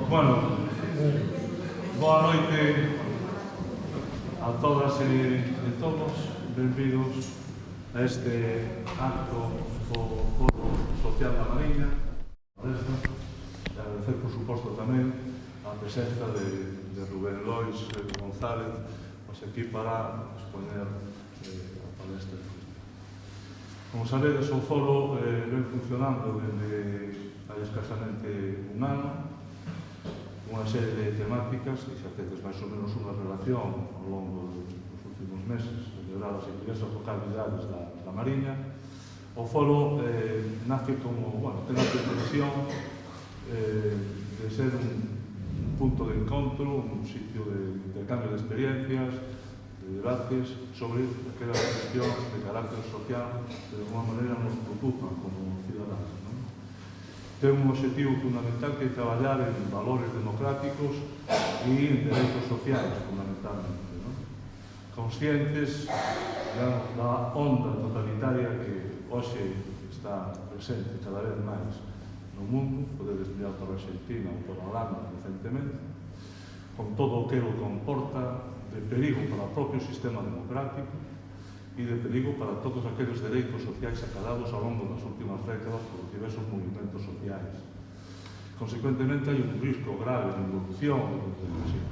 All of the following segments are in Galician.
Bueno, boa noite a todas e todos, benvidos a este acto do Foro Social da Mariña. E agradecer, por suposto, tamén a presenza de Rubén Lois González, pois aquí para expoñer a palestra. Como sabedes, o foro ven funcionando desde hai escasamente un ano, unha serie de temáticas que xa tedes máis ou menos unha relación ao longo dos últimos meses, celebradas en diversas localidades da Mariña. O foro nace como, ten a pretensión de ser un punto de encontro, un sitio de intercambio de experiencias, de debates sobre aquelas cuestións de carácter social que de alguma maneira nos preocupan como ciudadanos. Ten un objetivo fundamental que é traballar en valores democráticos e en dereitos sociais, fundamentalmente. Conscientes, digamos, da onda totalitaria que hoxe está presente cada vez máis no mundo, podedes mirar por Argentina ou por Holanda recentemente, con todo o que o comporta de perigo para o propio sistema democrático e de perigo para todos aqueles dereitos sociais acadados ao longo das últimas décadas por diversos movimentos sociais. Consecuentemente, hai un risco grave de involución e de represión.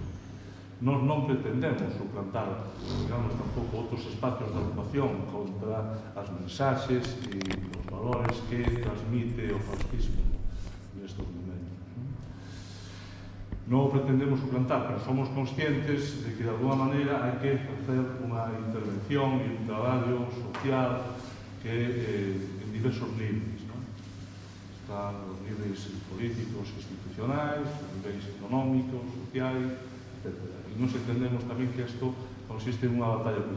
Nós non pretendemos suplantar, digamos, tampouco outros espacios de ocupación contra as mensaxes e os valores que transmite o fascismo nestes momentos. Non o pretendemos suplantar, pero somos conscientes de que de alguma maneira hai que facer unha intervención e un traballo social que en diversos niveis. Están os niveis políticos, institucionais, os niveis económicos, sociais, etc. E nos entendemos tamén que isto consiste en unha batalla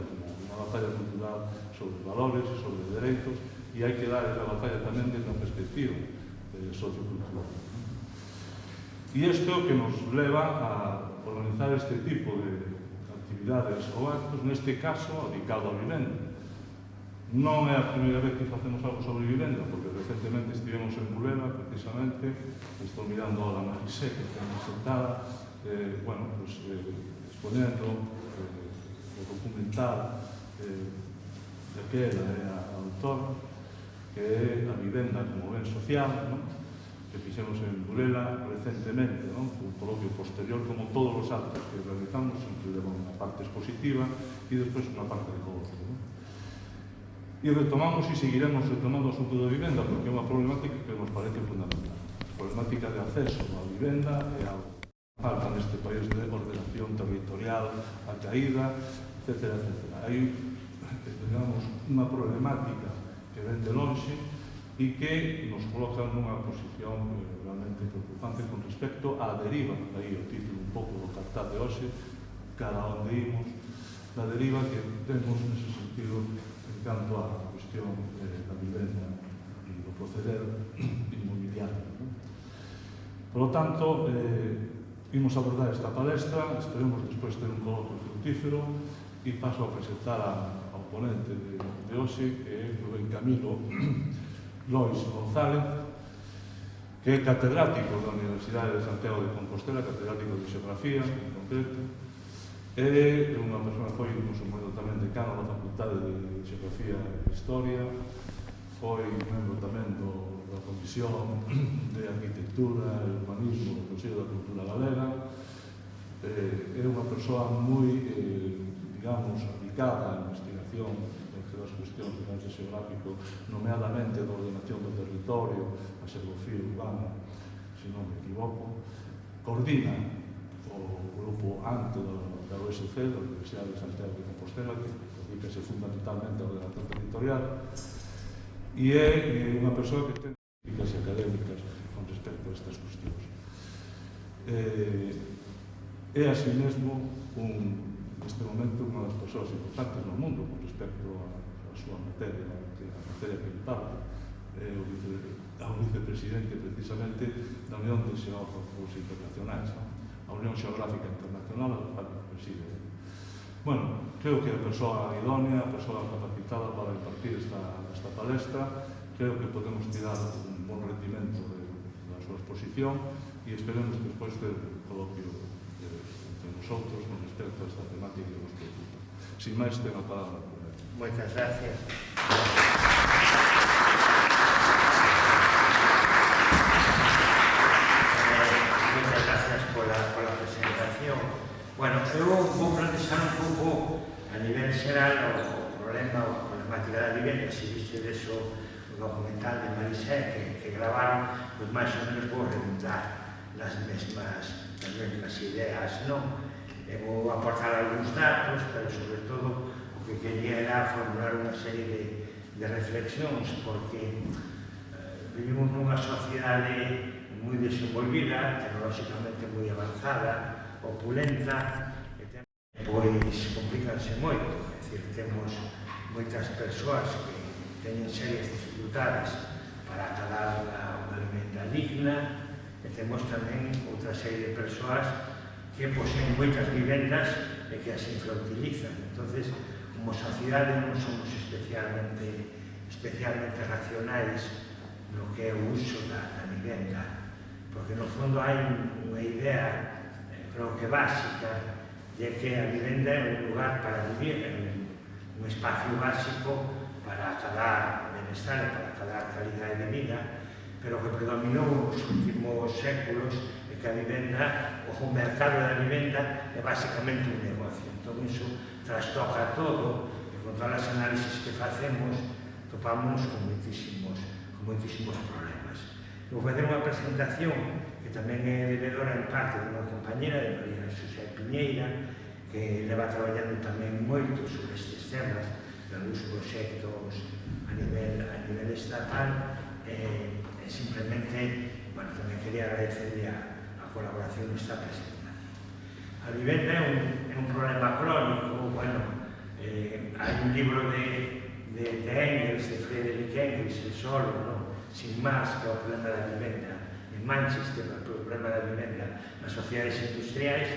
cultural sobre valores, sobre dereitos, e hai que dar esa batalla tamén desde a perspectiva sociocultural. E isto é o que nos leva a organizar este tipo de actividades ou actos, neste caso, dedicado á vivenda. Non é a primeira vez que facemos algo sobre vivenda, porque recentemente estivemos en Burela, precisamente, estou mirando ahora a Marisé, que está sentada, exponendo o documental de que ela é a autora, que é a vivenda como ben social, que fixemos en Burela recentemente, un coloquio posterior, como todos os actos que realizamos, sempre levan unha parte expositiva e despois unha parte de coloquio. E retomamos e seguiremos retomando o asunto da vivenda, porque é unha problemática que nos parece fundamental. A problemática de acceso á vivenda é algo que falta neste país de ordenación territorial, a caída, etc. Hai, digamos, unha problemática que ven de lonxe e que nos coloca nunha posición realmente preocupante con respecto á deriva, aí o título un pouco do cartaz de hoxe, cara onde imos, da deriva que temos nese sentido en canto á cuestión da vivenda e do proceder inmobiliario. Por lo tanto, imos abordar esta palestra, esperemos despois ter un coloquio fructífero e paso a presentar ao ponente de hoxe, que é Rubén Camilo Lois González, que é catedrático da Universidade de Santiago de Compostela, catedrático de Xeografía, en concreto. É unha persona que foi, no seu momento, tamén decano da Facultade de Xeografía e Historia, foi membro tamén da Comisión de Arquitectura e Urbanismo do Consello da Cultura Galega. É unha persoa moi, digamos, aplicada á investigación das cuestións de carácter xeográfico, nomeadamente da ordenación do territorio, a xeografía urbana, se non me equivoco, coordina o grupo ANTO da USC, da Universidade de Santiago de Compostela, que dedícase fundamentalmente á ordenación territorial, e é unha persoa que ten críticas académicas con respecto a estas cuestións. É, así mesmo, neste momento, unha das persoas importantes no mundo con respecto a súa materia, a materia que imparte, ao vicepresidente, precisamente, da Unión de Xeógrafos Internacionais, a Unión Xeográfica Internacional, a que preside. Bueno, creo que é a persoa idónea, a persoa capacitada para impartir esta palestra. Creo que podemos tirar un bon rendimento da súa exposición e esperemos despois ter un coloquio entre nosotros con respecto a esta temática que nos preocupa. Sin máis, ten a palabra. Moitas gracias. Moitas gracias pola presentación. Bueno, eu vou plantexar un pouco a nivel xeral o problema, a problemática da vivenda. Se viste deso o documental de Marisé que gravaron, pois máis ou menos vou redundar as mesmas ideas, non? Vou aportar algúns datos, pero sobre todo o que quería era formular unha serie de reflexións, porque vivimos nunha sociedade moi desenvolvida, tecnolóxicamente moi avanzada, opulenta, e pois complícanse moito. É dicir, temos moitas persoas que teñen serias dificultades para acadar unha alimenta digna, e temos tamén outra serie de persoas que poseen moitas vivendas e que as infrautilizan. Entonces, como sociedade non somos especialmente racionais no que é o uso da vivenda, porque no fondo hai unha idea, creo que básica, de que a vivenda é un lugar para vivir, un espacio básico para acadar benestar e para acadar calidade de vida, pero que predominou nos últimos séculos que a vivenda, o mercado da vivenda é basicamente un negocio. Entón, iso trastoca todo, e con todas as análisis que facemos, topamos con moitísimos problemas. Vou facer unha presentación que tamén é debedora en parte dunha compañera de María Xosé Piñeira, que leva traballando tamén moito sobre estes temas, algúns proxectos a nivel estatal, e simplemente, bueno, tamén quería agradecerle a colaboración nesta presentación. A vivenda é un problema crónico. Bueno, hai un libro de Engels, de Friedrich Engels, El solo, ¿no? Sin más, que é o problema da vivenda en Manchester, o problema da vivenda nas sociedades industriais.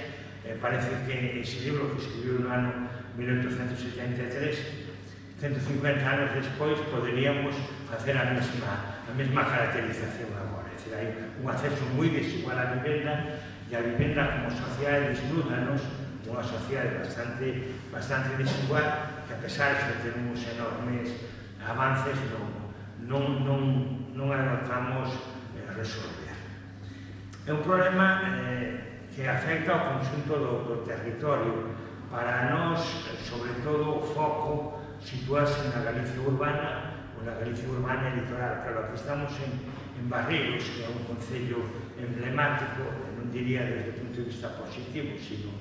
Parece que ese libro que escribiu no ano 1873, 150 anos despois, poderíamos facer a mesma caracterización agora. É dicir, hai un acceso moi desigual á vivenda, e a vivenda como sociedade desnúdanos, unha sociedade bastante desigual, que a pesar de ter uns enormes avances, non adoptamos resolver. É un problema que afecta ao conxunto do territorio. Para nós, sobre todo, o foco situarse na Galicia urbana ou na Galicia urbana e litoral. Claro, aquí estamos en Barreiros, que é un concello emblemático, non diría desde o punto de vista positivo, sino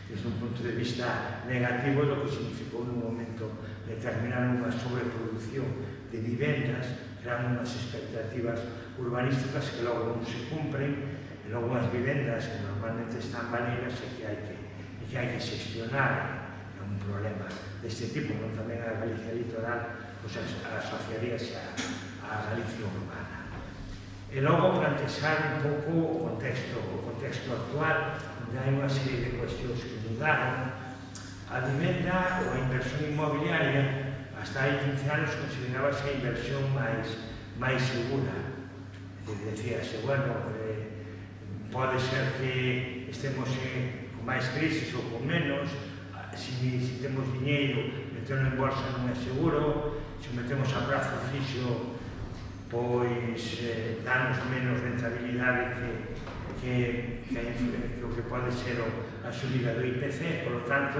desde un punto de vista negativo, do que significou nun momento determinar unha sobreproducción de vivendas, creando unhas expectativas urbanísticas que logo non se cumpren, e logo unhas vivendas que normalmente están baleiras e que hai que xestionar. É un problema deste tipo, non tamén a Galicia litoral, pois asociaríase a Galicia urbana. E logo plantexar un pouco o contexto actual, onde hai unha serie de cuestións que mudaron. A vivenda ou a inversión inmobiliaria, hasta hai 15 anos considerábase a inversión máis segura. Decíase, bueno, pode ser que estemos con máis crisis ou con menos, se temos diñeiro, metelo en bolsa non é seguro, se metemos a prazo fixo, pois danos menos rentabilidade que o que pode ser a subida do IPC. Por lo tanto,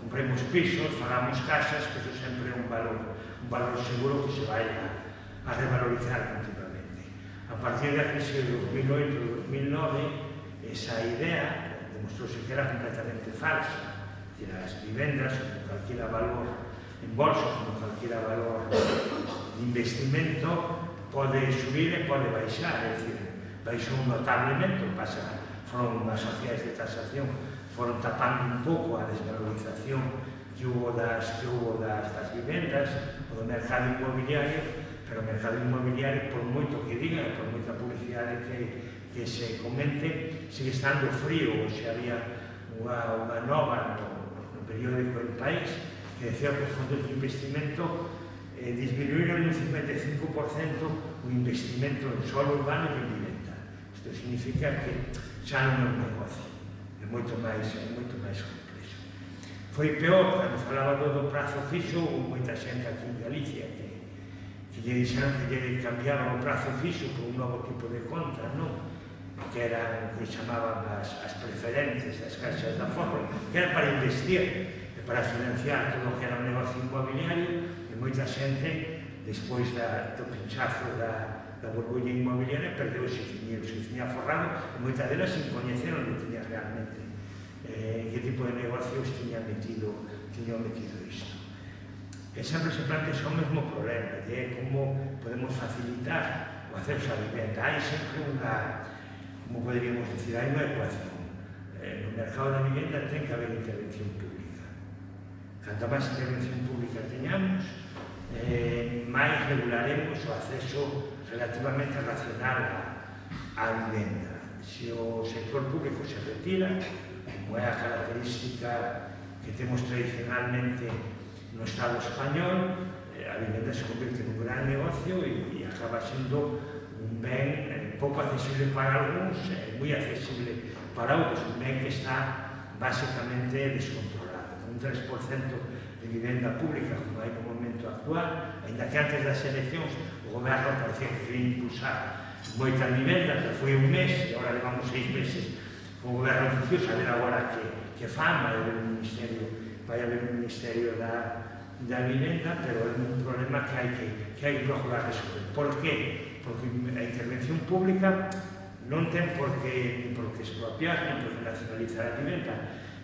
compremos pisos, falamos casas, que iso sempre é un valor seguro que se vai a revalorizar continuamente. A partir da crise de 2008-2009, esa idea demostrouse que era completamente falsa. As vivendas, como calquera valor en bolsa, como calquera valor de investimento, pode subir e pode baixar. É dicir, baixou notablemente, foron as sociedades de tasación, foron tapando un pouco a desvalorización que hubo das vivendas, o do mercado inmobiliario, pero o mercado inmobiliario, por moito que diga, e por moita publicidade que se comente, sigue estando frío. Se había unha nova no periódico El País que decía que os fondos de investimento disminuíron un 55% o investimento en solo urbano e en vivenda. Isto Isto significa que xa non é un negocio, é moito máis complexo. Foi peor, cando falaba do prazo fixo, houve moita xente aquí en Galicia que lle dixeron que lle cambiaban o prazo fixo por un novo tipo de conta, non? Que eran, que chamaban as preferentes, as caixas de aforro, que era para investir e para financiar todo o que era o negocio inmobiliario, e moita xente, despois do pinchazo da burbulla inmobiliaria, perdeu ese dinheiro, se tiña aforrado, e moita delas sin coñecer onde tiña realmente que tipo de negocios tiña metido isto. E sempre se plantea o mesmo problema, de como podemos facilitar o acceso á vivenda. Hai sempre unha, como poderíamos dicir, hai unha ecuación. No mercado da vivenda ten que haber intervención pública. Canta máis intervención pública teñamos, máis regularemos o acceso relativamente racional á vivenda. Se o sector público se retira, como é a característica que temos tradicionalmente no Estado español, a vivenda se convierte nun gran negocio e acaba sendo un ben pouco accesible para algúns e moi accesible para outros, un ben que está basicamente descontrolado. Un 3% de vivenda pública, como hai no momento actual, ainda que antes das eleccións o goberno parecía que quería impulsar moita vivenda, pero foi un mes e agora levamos 6 meses o goberno oficioso, a ver agora que fan, vai haber un ministerio da vivenda, pero é un problema que hai que procurar resolver. Por qué? Porque a intervención pública non ten por que expropiar, non por que nacionalizar a vivenda,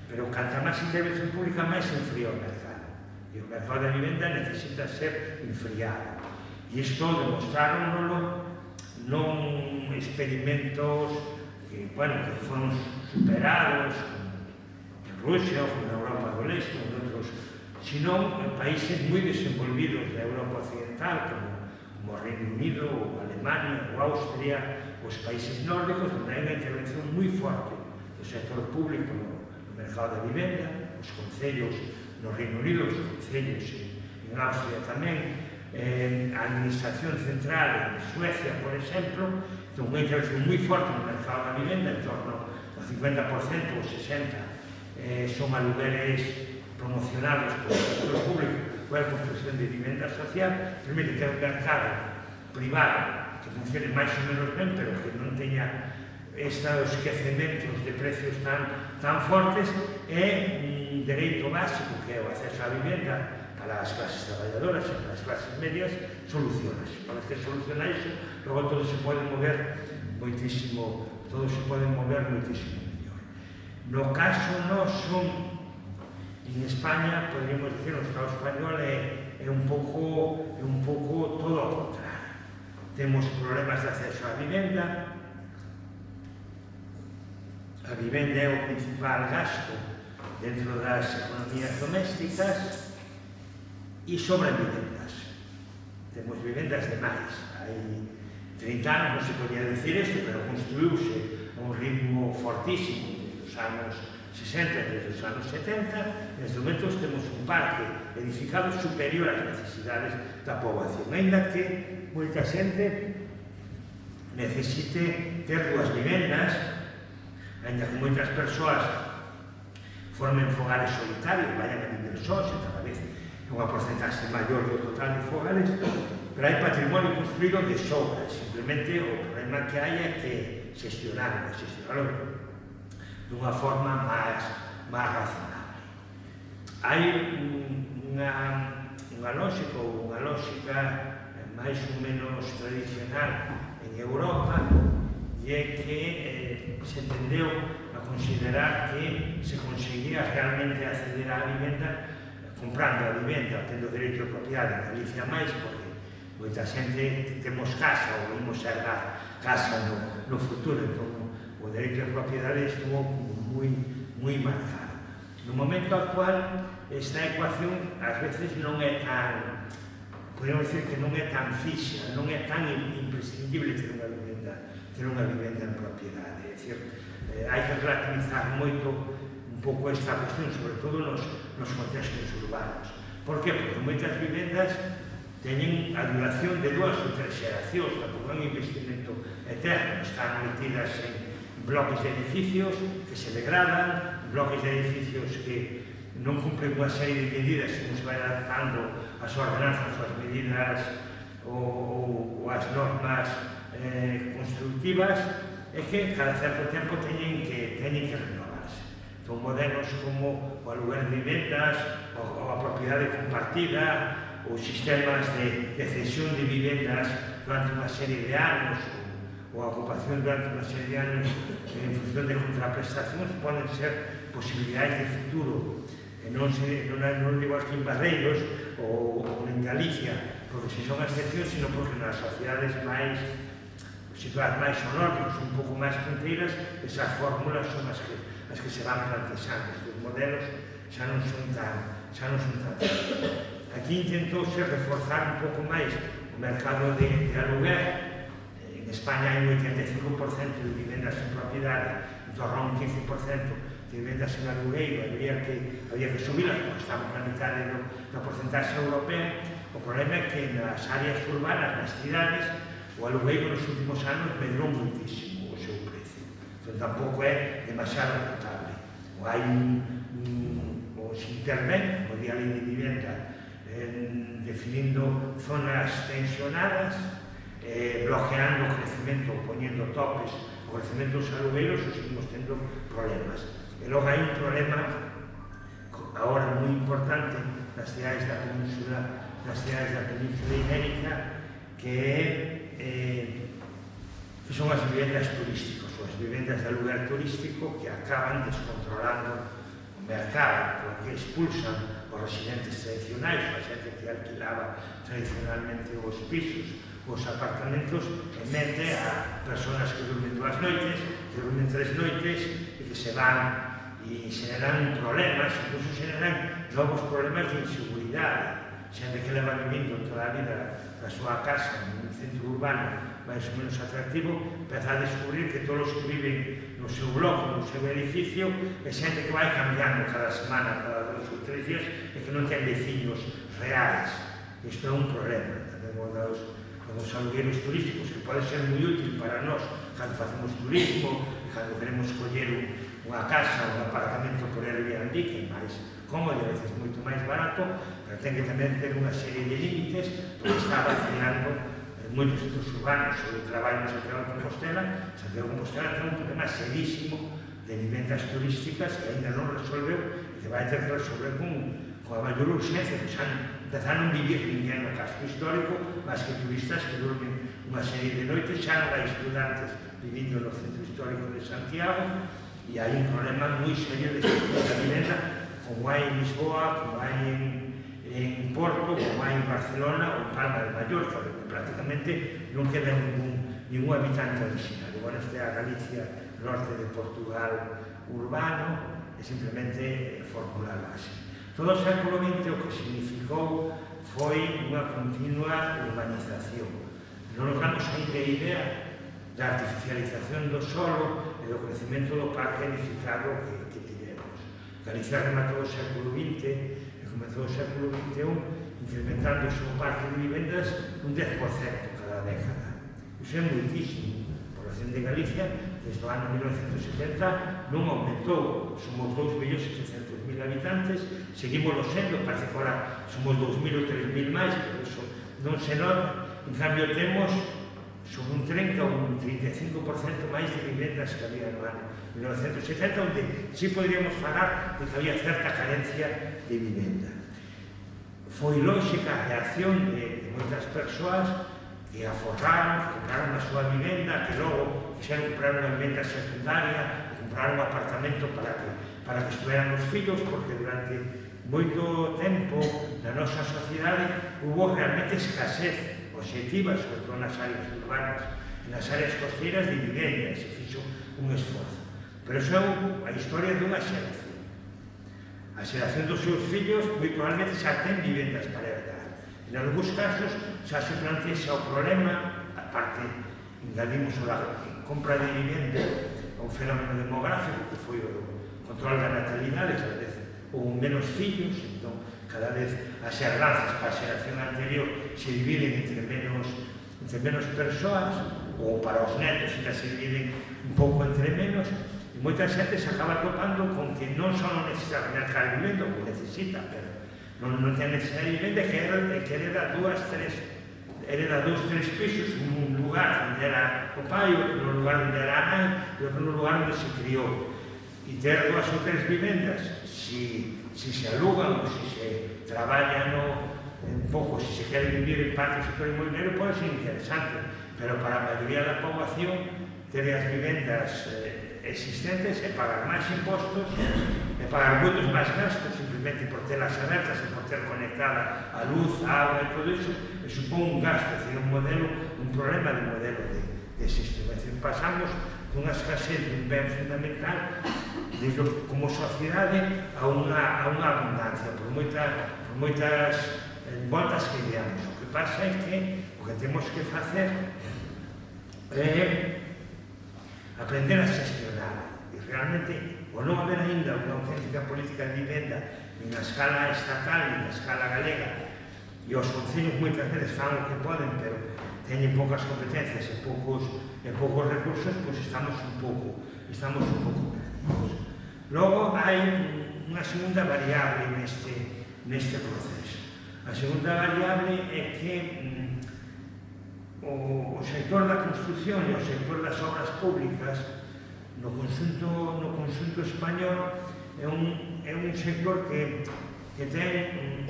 pero canta máis intervención pública, máis se enfría o mercado. E o mercado da vivenda necesita ser enfriado. E isto demostráronlo non experimentos que foron superados en Rusia ou en Europa do Leste ou en outros, sino en países moi desenvolvidos da Europa Occidental, como o Reino Unido, ou Alemania, ou Austria, os países nórdicos, onde hai unha intervención moi forte do sector público no mercado da vivenda, os concellos no Reino Unido, os concellos en Austria tamén, a administración central en Suecia, por exemplo, ten unha intervención moi forte no mercado da vivenda, en torno ao 50% ou 60% son alugueres promocionados polo sector público ou a construcción de vivenda social, permite ter un mercado privado que funcione máis ou menos ben, pero que non teña estes esquecementos de precios tan fortes, e un dereito básico que é o acceso á vivenda para as clases traballadoras e para as clases medias, solucionas. Para que soluciona iso, logo todo se pode mover moitísimo mellor. No caso noso, en España, poderíamos dicir, o Estado español é un pouco todo ao contrario. Temos problemas de acceso á vivenda. A vivenda é o principal gasto dentro das economías domésticas e sobran vivendas. Temos vivendas demais. Hai 30 anos, non se podía dicir isto, pero construíuse a un ritmo fortísimo desde os anos 60 e desde os anos 70. Nestes momentos temos un parque edificado superior ás necesidades da poboación, ainda que moita xente necesite ter dúas vivendas, ainda que moitas persoas formen fogares solitarios, vayan a vivir sós, e cada vez unha porcentaxe maior do total de fogares, pero hai patrimonio construído de sobra. Simplemente o problema que hai é que xestionarlo dunha forma máis razonable. Hai unha lógica máis ou menos tradicional en Europa, e é que se tendeu a considerar que se conseguía realmente acceder á vivenda comprando a vivenda, tendo dereito de propiedade en Galicia máis, porque moita xente temos casa ou imos herdar casa no futuro, entón o dereito de propiedade estuvo moi marcado. No momento actual, esta ecuación ás veces non é tan, podemos dicir que non é tan fixa, non é tan imprescindible ter unha vivenda en propiedade. É dicir, hai que relativizar moito un pouco esta cuestión, sobre todo nos contextos urbanos. Por que? Porque moitas vivendas teñen a duración de 2 ou 3 xeracións, tampouco é un investimento eterno, están metidas en bloques de edificios que se degradan, bloques de edificios que non cumplen unha serie de medidas que nos vai adaptando as ordenanzas ou as medidas ou as normas constructivas, é que cada certo tempo teñen que renovarse. Son modelos como o aluguer de vivendas, ou a propiedade compartida, ou sistemas de cesión de vivendas durante unha serie de anos, ou a ocupación durante unha serie de anos en función de contraprestacións, poden ser posibilidades de futuro. Non digo aquí en Barreiros ou en Galicia, porque se son excepcións, sino porque nas sociedades máis situadas máis ao norte, un pouco máis fronteiras, esas fórmulas son as que se van plantexando. Estes modelos xa non son tan aquí intentouse reforzar un pouco máis o mercado de aluguer. En España hai un 85% de vivendas en propiedade, en torno a un 15% de vivendas en alugueiro, había que subilas porque estamos na mitad da porcentaxe europea. O problema é que nas áreas urbanas, nas cidades, o alugueiro nos últimos anos medrou muitísimo o seu precio. Entón, tampouco é demasiado rentable. O se intervén, o día de vivenda, definindo zonas tensionadas, bloqueando o crecemento, poñendo topes ao crecemento dos alugueiros, ou seguimos tendo problemas. E logo hai un problema agora moi importante nas cidades da Península Ibérica, que son as vivendas turísticas, ou as vivendas de aluguer turístico que acaban descontrolando o mercado, porque expulsan os residentes tradicionais, a xente que alquilaba tradicionalmente os pisos, os apartamentos, e mete a persoas que durmen 2 noites, que durmen 3 noites, e que se van e xeneran problemas, incluso xeneran novos problemas de inseguridade. Xente que leva vivindo toda a vida da súa casa en un centro urbano máis ou menos atractivo, empeza a descubrir que todos os que viven no seu bloco, no seu edificio, é xente que vai cambiando cada semana, cada 2 ou 3 días, e que non ten veciños reais. Isto é un problema. Tamén os alugueiros turísticos, que pode ser moi útil para nós cando facemos turismo, cando queremos coller unha casa ou un apartamento por Airbnb, que é máis cómodo e a veces moito máis barato, pero ten que tamén ter unha serie de límites, porque está vaciando moitos centros urbanos. Eu traballo en Santiago de Compostela. Santiago de Compostela ten un problema serísimo de vivendas turísticas que ainda non resolveu e que vai ter que resolver con a maior urxencia, que xa empezaron a vivir ninguén no casco histórico, mas que turistas que durmen unha serie de noites, xa non hai estudantes vivindo no centro histórico de Santiago, e hai un problema moi serio de sector da vivenda, como hai en Lisboa, como hai en Porto, como hai en Barcelona ou en Palma de Mallorca, porque prácticamente non queda ningún habitante original. Igual este é a Galicia norte de Portugal urbano, é simplemente formularlo así. Todo o século XX o que significou foi unha continua urbanización. Non nos damos ainda a idea da artificialización do solo e do crecemento do parque edificado que tivemos. Galicia rematou o século XX e comezou o século XXI incrementando o seu parque de vivendas un 10% cada década. Iso é moitísimo. A población de Galicia, desde o ano 1970, non aumentou. Somos 2.700.000 habitantes, seguimos sendo, parece que agora somos 2.000 ou 3.000 máis, pero iso non se nota. En cambio, temos sobre un 30 ou un 35% máis de vivendas que había no ano 1970, onde sí podríamos falar de que había certa carencia de vivenda. Foi lógica a reacción de moitas persoas que aforraron, que compraron a súa vivenda, que logo quixeron comprar unha vivenda secundaria, que compraron un apartamento para que estuveran os fillos, porque durante moito tempo na nosa sociedade hubo realmente escasez obxectiva, sobre todo nas áreas urbanas e nas áreas costeiras de vivenda, e se fixo un esforzo. Pero iso é a historia dunha xeración. A xeración dos seus fillos moi probablemente xa ten vivendas para herdar. En algúns casos xa se plantexa o problema, aparte engadimos a compra de vivenda a un fenómeno demográfico que foi o control da natalidade, cada vez houve menos fillos, entón cada vez as herdanzas para a xeración anterior se dividen entre menos persoas, ou para os netos xa se dividen un pouco entre menos, e moita xente se acaba topando con que non só non necesita mercar vivendo, que necesita, pero non ten necesidade de vivenda, que hereda hereda 2-3 pisos, un lugar onde era o pai, outro lugar onde era a nai, e outro lugar onde se criou. E ter 2 ou 3 vivendas, si se alugan ou si se traballa un pouco, si se quere vivir en parte do sector inmobiliario, pode ser interesante, pero para a maioría da poboación, ter as vivendas existentes e pagar máis impostos e pagar moitos máis gastos simplemente por telas abertas e por ter conectada a luz, a agua e todo iso, e supón un gasto, é dicir, un problema de modelo de sistema. É dicir, pasamos dunha escasez dun ben fundamental como sociedade a unha abundancia, por moitas voltas que digamos. O que pasa é que o que temos que facer é aprender a xestionar, e realmente, o non haber ainda unha auténtica política de vivenda nin a escala estatal, nin a escala galega, e os concellos moitas veces fan o que poden, pero teñen poucas competencias e poucos recursos, pois estamos un pouco perdidos. Logo, hai unha segunda variable neste proceso. A segunda variable é que o sector da construción e o sector das obras públicas no conxunto español é un sector que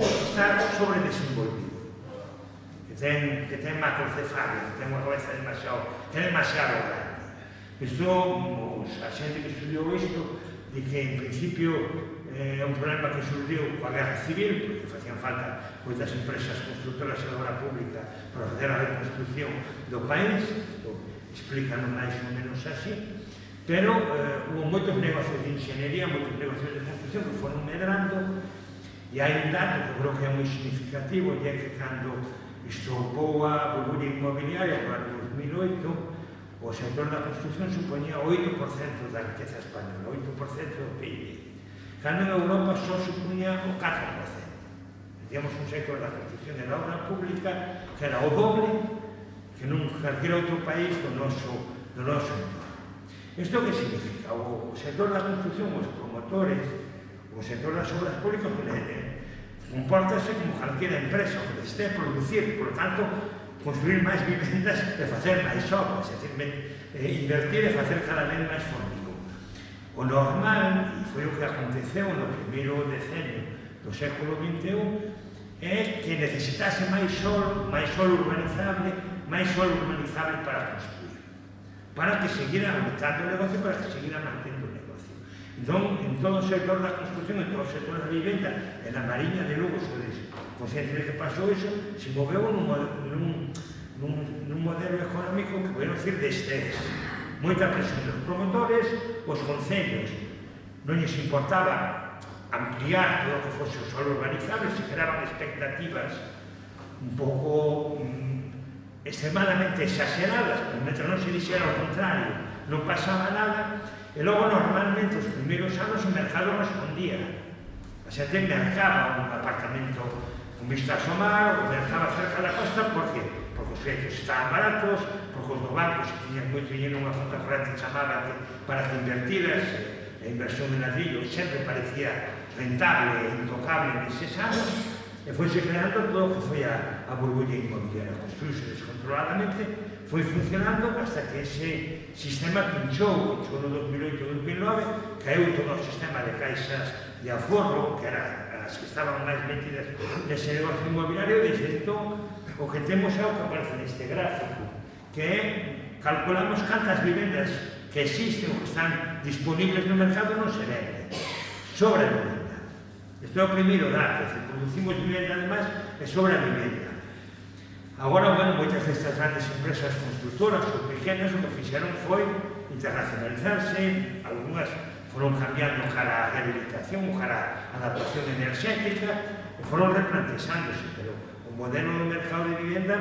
está sobredesenvolvido, que ten macrocefalia, que ten unha cabeza demasiado grande. Isto, a xente que estudiou isto, di que en principio é un problema que surgiu coa guerra civil, porque facían falta moitas empresas constructoras e obra pública para fazer a reconstrucción do país, isto explícano máis ou menos así, pero hubo moitos negocios de inxeniería, moitos negocios de construcción que foron medrando, e hai un dato que creo que é moi significativo, e é que cando estoupou a burbulla inmobiliaria no ano 2008, o sector da construcción supoñía 8% da riqueza española, 8% do PIB. Cando en Europa só supoñía o 4%. Digamos, un sector da construcción e da obra pública que era o doble que nun calquera outro país do noso entorno. Isto que significa? O sector da construcción, os promotores, o sector das obras públicas, compórtase como calquera empresa, que esté a producir, por tanto, construir máis vivendas e facer máis obras, é dicir, invertir e facer cada vez máis formigón. O normal, e foi o que aconteceu no primeiro decenio do século XXI, é que necesitase máis solo urbanizable para construir, para que seguira aumentando o negocio, para que seguira mantendo o negocio. Entón, en todo o sector da construcción, en todo o sector da vivenda, en a Mariña de Lugo, sodes conscientes de que pasou iso, se moveu nun modelo económico que podemos decir de estrés. Moita presión dos promotores, os concellos non lles importaba ampliar todo o que fose o solo urbanizable, se creaban expectativas un pouco extremadamente exageradas, pero mentre non se dixera ao contrario, non pasaba nada, e logo normalmente os primeiros anos o mercado respondía. A xente mercaba un apartamento con vistas ao mar, ou mercaba cerca da costa, por qué? Porque os créditos estaban baratos, porque os do banco se tiñan moito dinheiro nunha conta corrente chamada para que invertidas, a inversión en ladrillo sempre parecía rentable e intocable neses anos, e foise creando todo o que foi a burbulla inmobiliaria. Construíse descontroladamente, foi funcionando hasta que ese sistema pinchou no 2008-2009, caeu todo o sistema de caixas de aforro, que eran as que estaban máis metidas nese negocio inmobiliario, e desde entón o que temos é o que aparece neste gráfico, que é, calculamos cantas vivendas que existen ou que están disponibles no mercado non se venden, sobra vivenda. Isto é o primeiro dato, se producimos vivenda además e sobra vivenda. Agora, bueno, moitas destas grandes empresas constructoras ou pequenas o que fixeron foi internacionalizarse, algunhas foron cambiando cara a rehabilitación, cara a adaptación enerxética, e foron replanteándose, pero o modelo do mercado de vivenda,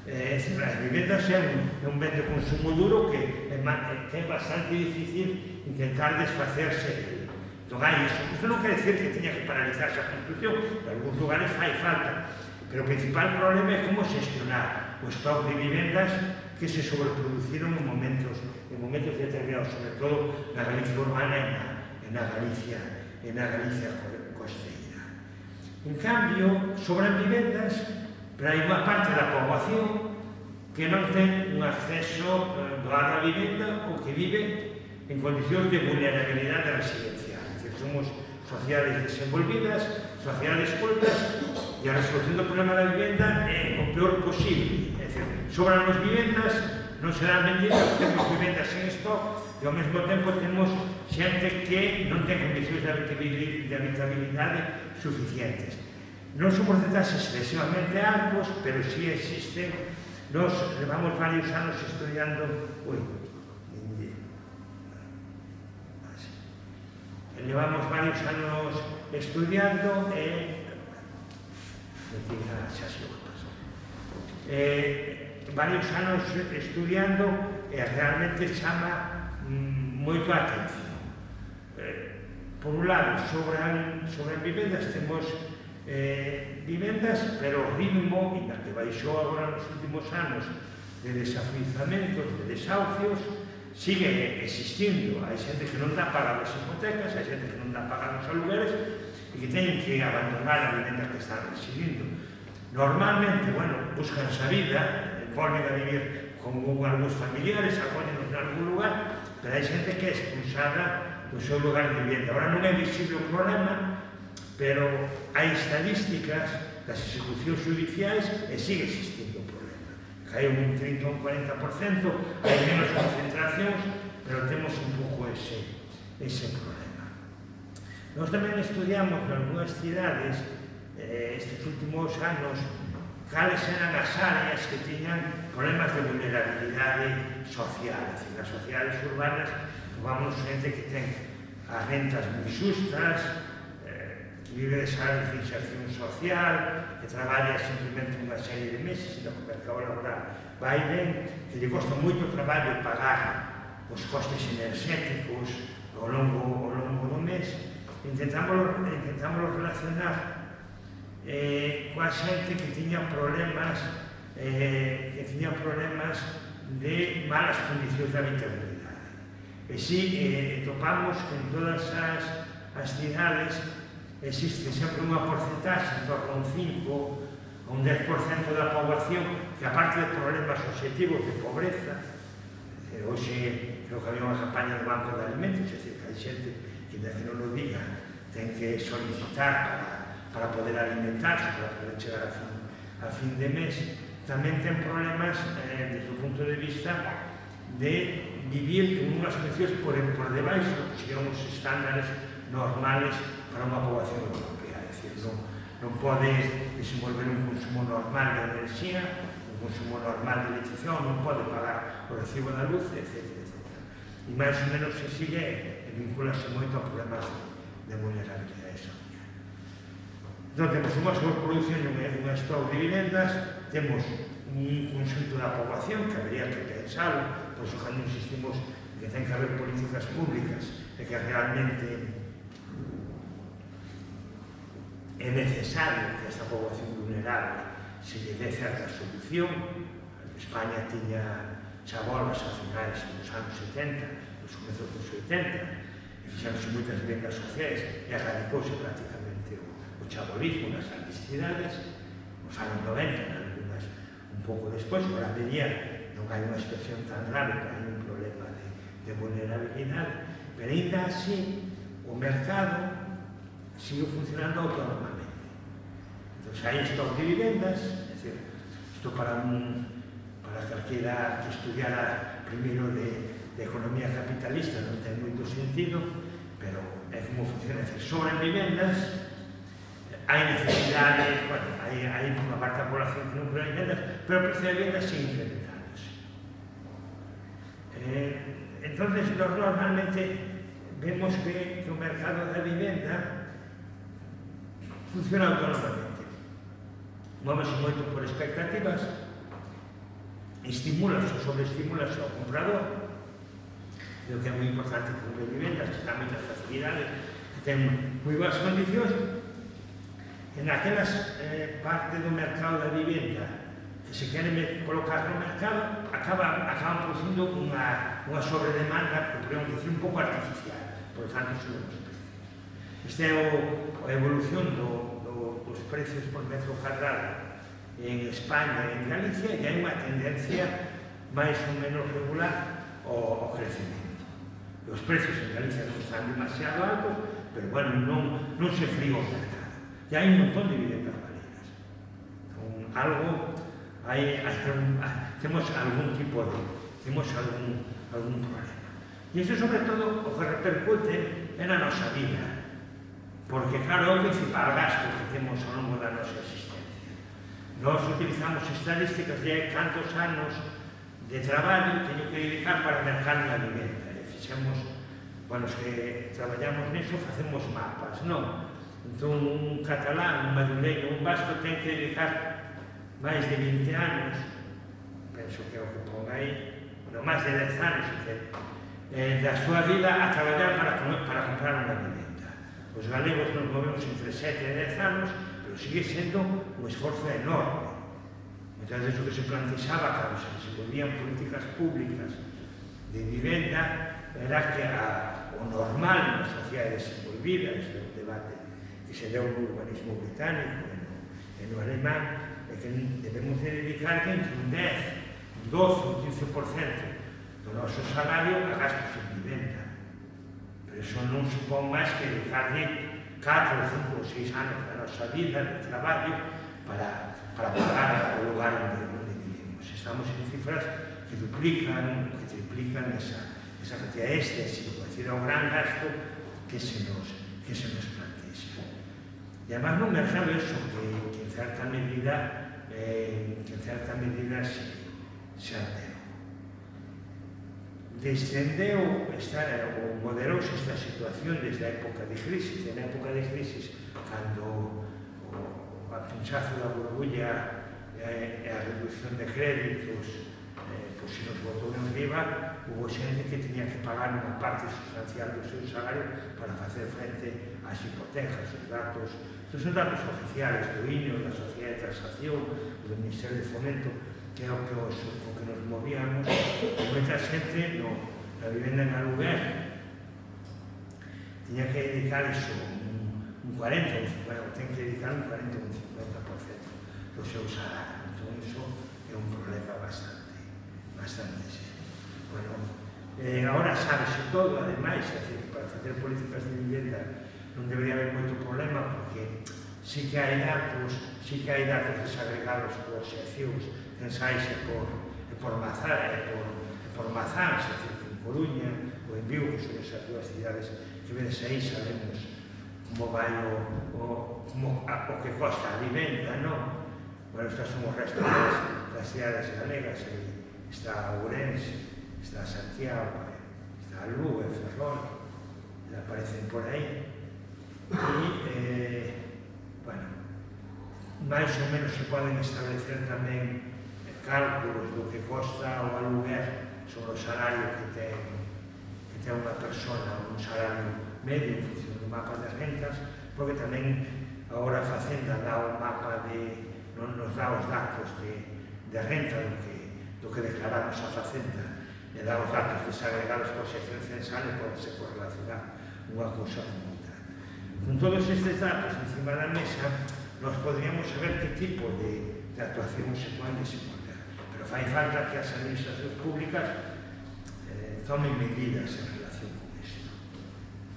as vivendas é un ben de consumo duro que é bastante difícil intentar desfacerse dele. Non hai iso. Isto non quer decir que teña que paralizarse a construcción, en algúns lugares fai falta, pero o principal problema é como xestionar o stock de vivendas que se sobreproduciron en momentos determinados, sobre todo na Galicia urbana e na Galicia costeira. En cambio, sobran vivendas, pero hai unha parte da poboación que non ten un acceso doado á vivenda ou que vive en condicións de vulnerabilidade residencial. É dicir, somos sociedades desenvolvidas, sociedades cultas, e a resolución do problema da vivenda é o peor posible. É dicir, sobran as vivendas, non serán vendidas, temos vivendas en stock, e ao mesmo tempo temos xente que non ten condicións de habitabilidade suficientes. Non son porcentaxes excesivamente altos, pero sí existen. Nos levamos varios anos estudiando... Levamos varios anos estudiando e... varios anos estudiando e realmente chama moito a atención. Por un lado, sobran vivendas, temos vivendas, pero o ritmo, e na que baixou agora nos últimos anos, de desafiuzamentos, de desahucios, sigue existindo. Hai xente que non dá pagar as hipotecas, hai xente que non dá pagar os alugueres e que teñen que abandonar a vivenda que están residindo. Normalmente, buscan a vida, volven a vivir con algúns familiares, acóñenos en algún lugar, pero hai xente que é expulsada do seu lugar de vivenda. Ahora non é visible o problema, pero hai estadísticas das execucións judiciais e sigue existindo o problema. Cae un 30 ou un 40%, hai menos concentracións, pero temos un pouco ese problema. Nós tamén estudiamos en algunhas cidades estes últimos anos cales eran as áreas que tiñan problemas de vulnerabilidade social. É dicir, nas sociedades urbanas tomamos xente que ten as rentas moi xustas, que vive desa área de inserción social, que traballa simplemente unha serie de meses, e no mercado laboral vai ben, que lle costa moito traballo pagar os costes enerxéticos ao longo do mes. Intentamos relacionar coa xente que tiña problemas de malas condicións de habitabilidade. E si topamos que en todas as cidades existe sempre unha porcentaxe en torno a un 5 a un 10% da poboación que, aparte de problemas obxectivos de pobreza, hoxe creo que había unha campaña do Banco de Alimentos, é dicir, que hai xente que, desde que non o diga, ten que solicitar para poder alimentarse, para poder chegar a fin de mes, tamén ten problemas desde o punto de vista de vivir en unhas condicións por debaixo de os estándares normales para unha poboación europea. É dicir, non pode desenvolver un consumo normal de enerxía, un consumo normal de electricidade, non pode pagar o recibo da luz, etc. E máis ou menos se sigue e vinculase moito a problemas de vulnerabilidade social. Entón, temos unha sobreproducción e unha stock de vivendas, temos un conxunto da poboación que habería que pensalo, pois cando insistimos que ten que haber políticas públicas e que realmente é necesario que esta poboación vulnerable se lle dé certa solución. España tiña chabolas a finais dos anos 70, nos comezos dos 80, e fixáronse moitas vivendas sociais e erradicouse prácticamente o chabolismo nas grandes cidades, nos anos 90, algunhas un pouco despois, por a medida non hai unha situación tan grave, pero hai un problema de vulnerabilidade, pero ainda así o mercado sigue funcionando autónomamente. Entón, hai stock de vivendas, é dicir, isto para calquera que estudiara primeiro de economía capitalista non ten moito sentido, pero é como funciona, é dicir, sobran vivendas, hai necesidade, hai unha parte da población que non compra vivendas, pero o precio de vivendas sigue incrementándose. Entón, normalmente vemos que o mercado da vivenda funciona autónomamente. Móvese moito por expectativas, estimúlase ou sobreestimúlase ao comprador, e o que é moi importante con as vivendas, que dá moitas facilidades, que ten moi boas condicións, en aquelas partes do mercado da vivenda que se queren colocar no mercado, acaban producindo unha sobredemanda, podríamos dicir, un pouco artificial, por lo tanto, suben os precios. Esta é a evolución dos precios por metro cuadrado en España e en Galicia, e hai unha tendencia máis ou menos regular ao crecemento. Os precios en Galicia non están demasiado altos, pero, bueno, non se friga o mercado. E hai un montón de vivendas baleiras. Temos algún tipo temos algún problema. E iso, sobre todo, o que repercute é na nosa vida, porque, claro, é o principal gasto que temos ao longo da nosa existencia. Nós utilizamos estadísticas de cantos anos de traballo teño que dedicar para mercar na vivenda. E fixemos, bueno, os que traballamos nisso facemos mapas, non? Entón, un catalán, un madrileño, un vasco ten que dedicar máis de 20 anos, penso que é o que pon aí, bueno, máis de 10 anos, da súa vida a traballar para comprar unha vivenda. Os galegos nos movemos entre 7 e 10 anos, pero sigue sendo un esforzo enorme. Entón, o que se plantexaba, cando se desenvolvían políticas públicas de vivenda, era que o normal na sociedade desenvolvida, este é un debate que se deu no urbanismo británico e no alemán, é que debemos dedicar entre un 10, un 12, un 15% do noso salario a gastos en vivenda. Pero iso non supón máis que dedicarle 4, 5 ou 6 anos da nosa vida de traballo para pagar o lugar onde vivimos. Estamos en cifras que duplican, que triplican esa cantidad. Este é, por decir, o gran gasto que se nos plantexa. E además non me sabe eso, que en certa medida se alterou. Descendeu, moderouse esta situación desde a época de crisis. En a época de crisis, cando o pinchazo da burbulla e a reducción de créditos se nos botou en riba, hubo xente que tiña que pagar unha parte sustancial do seu salario para facer frente ás hipotecas. Estos son datos oficiales do INE, da Sociedade de Transacción, do Ministerio de Fomento, que é o que nos movíamos. Moita xente na vivenda en aluguer tiña que dedicar iso, un 40, ten que dedicar un 40 ou un 50% do seu salario. Entón, iso é un problema bastante serio. Bueno, agora sabese todo, ademais, para facer políticas de vivenda non debería haber moito problema, porque sí que hai datos desagregados por seccións, censais e por Mazán, en Coruña ou en Vigo, que son esas dúas cidades que vedes aí, sabemos como vai o que costa a vivenda, non? Bueno, estas son os restos das cidades galegas, está Ourense, está Santiago, está Lugo, Ferrol, aparecen por aí. E, bueno, máis ou menos se poden establecer tamén cálculos do que costa o aluguer sobre o salario que ten unha persona, un salario medio en función do mapa das rentas, porque tamén agora a Facenda dá o mapa non nos dá os datos de renta do que declaramos a Facenda, e dá os datos desagregados por sección censal e pode-se correlacionar unha cousa con outra. Con todos estes datos encima da mesa, nos podríamos saber que tipo de actuación se poden desenvolver, pero fai falta que as administracións públicas tomen medidas en relación con isto.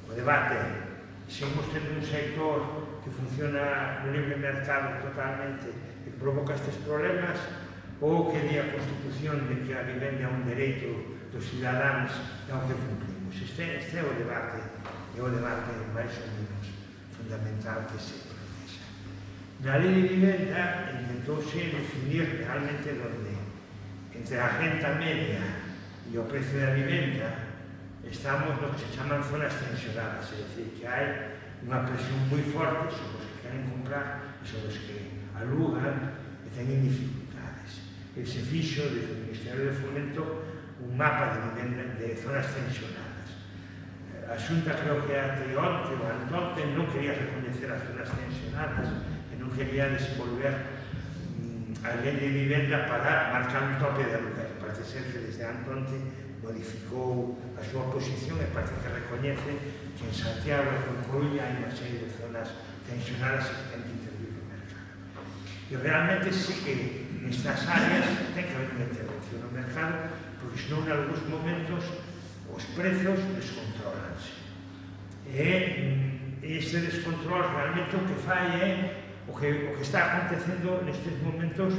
O debate é, seguimos tendo un sector que funciona no libre mercado totalmente e que provoca estes problemas, ou que di a Constitución de que a vivenda é un dereito dos cidadáns e ao que cumplimos. Este é o debate máis ou menos fundamental que se procesa. Na lei de vivenda intentouse definir realmente onde entre a renta media e o precio da vivenda estamos no que se chaman zonas tensionadas, é dicir, que hai unha presión moi forte sobre os que queren comprar e sobre os que alugan e teñen dificultades. E se fixo desde o Ministerio de Fomento un mapa de vivenda de zonas tensionadas. a Xunta creo que até onte ou antonte non quería recoñecer as zonas tensionadas e non quería desenvolver a lei de vivenda para marcar un tope de aluguer. Parece ser que desde antonte modificou a súa posición e parece que recoñece que en Santiago e en Coruña hai unha serie de zonas tensionadas e que ten que intervir o mercado. E realmente sí que nestas áreas ten que haber unha intervención no mercado, porque senón en algúns momentos os prezos descontrolanse. E ese descontrol realmente o que fai é o que está acontecendo nestes momentos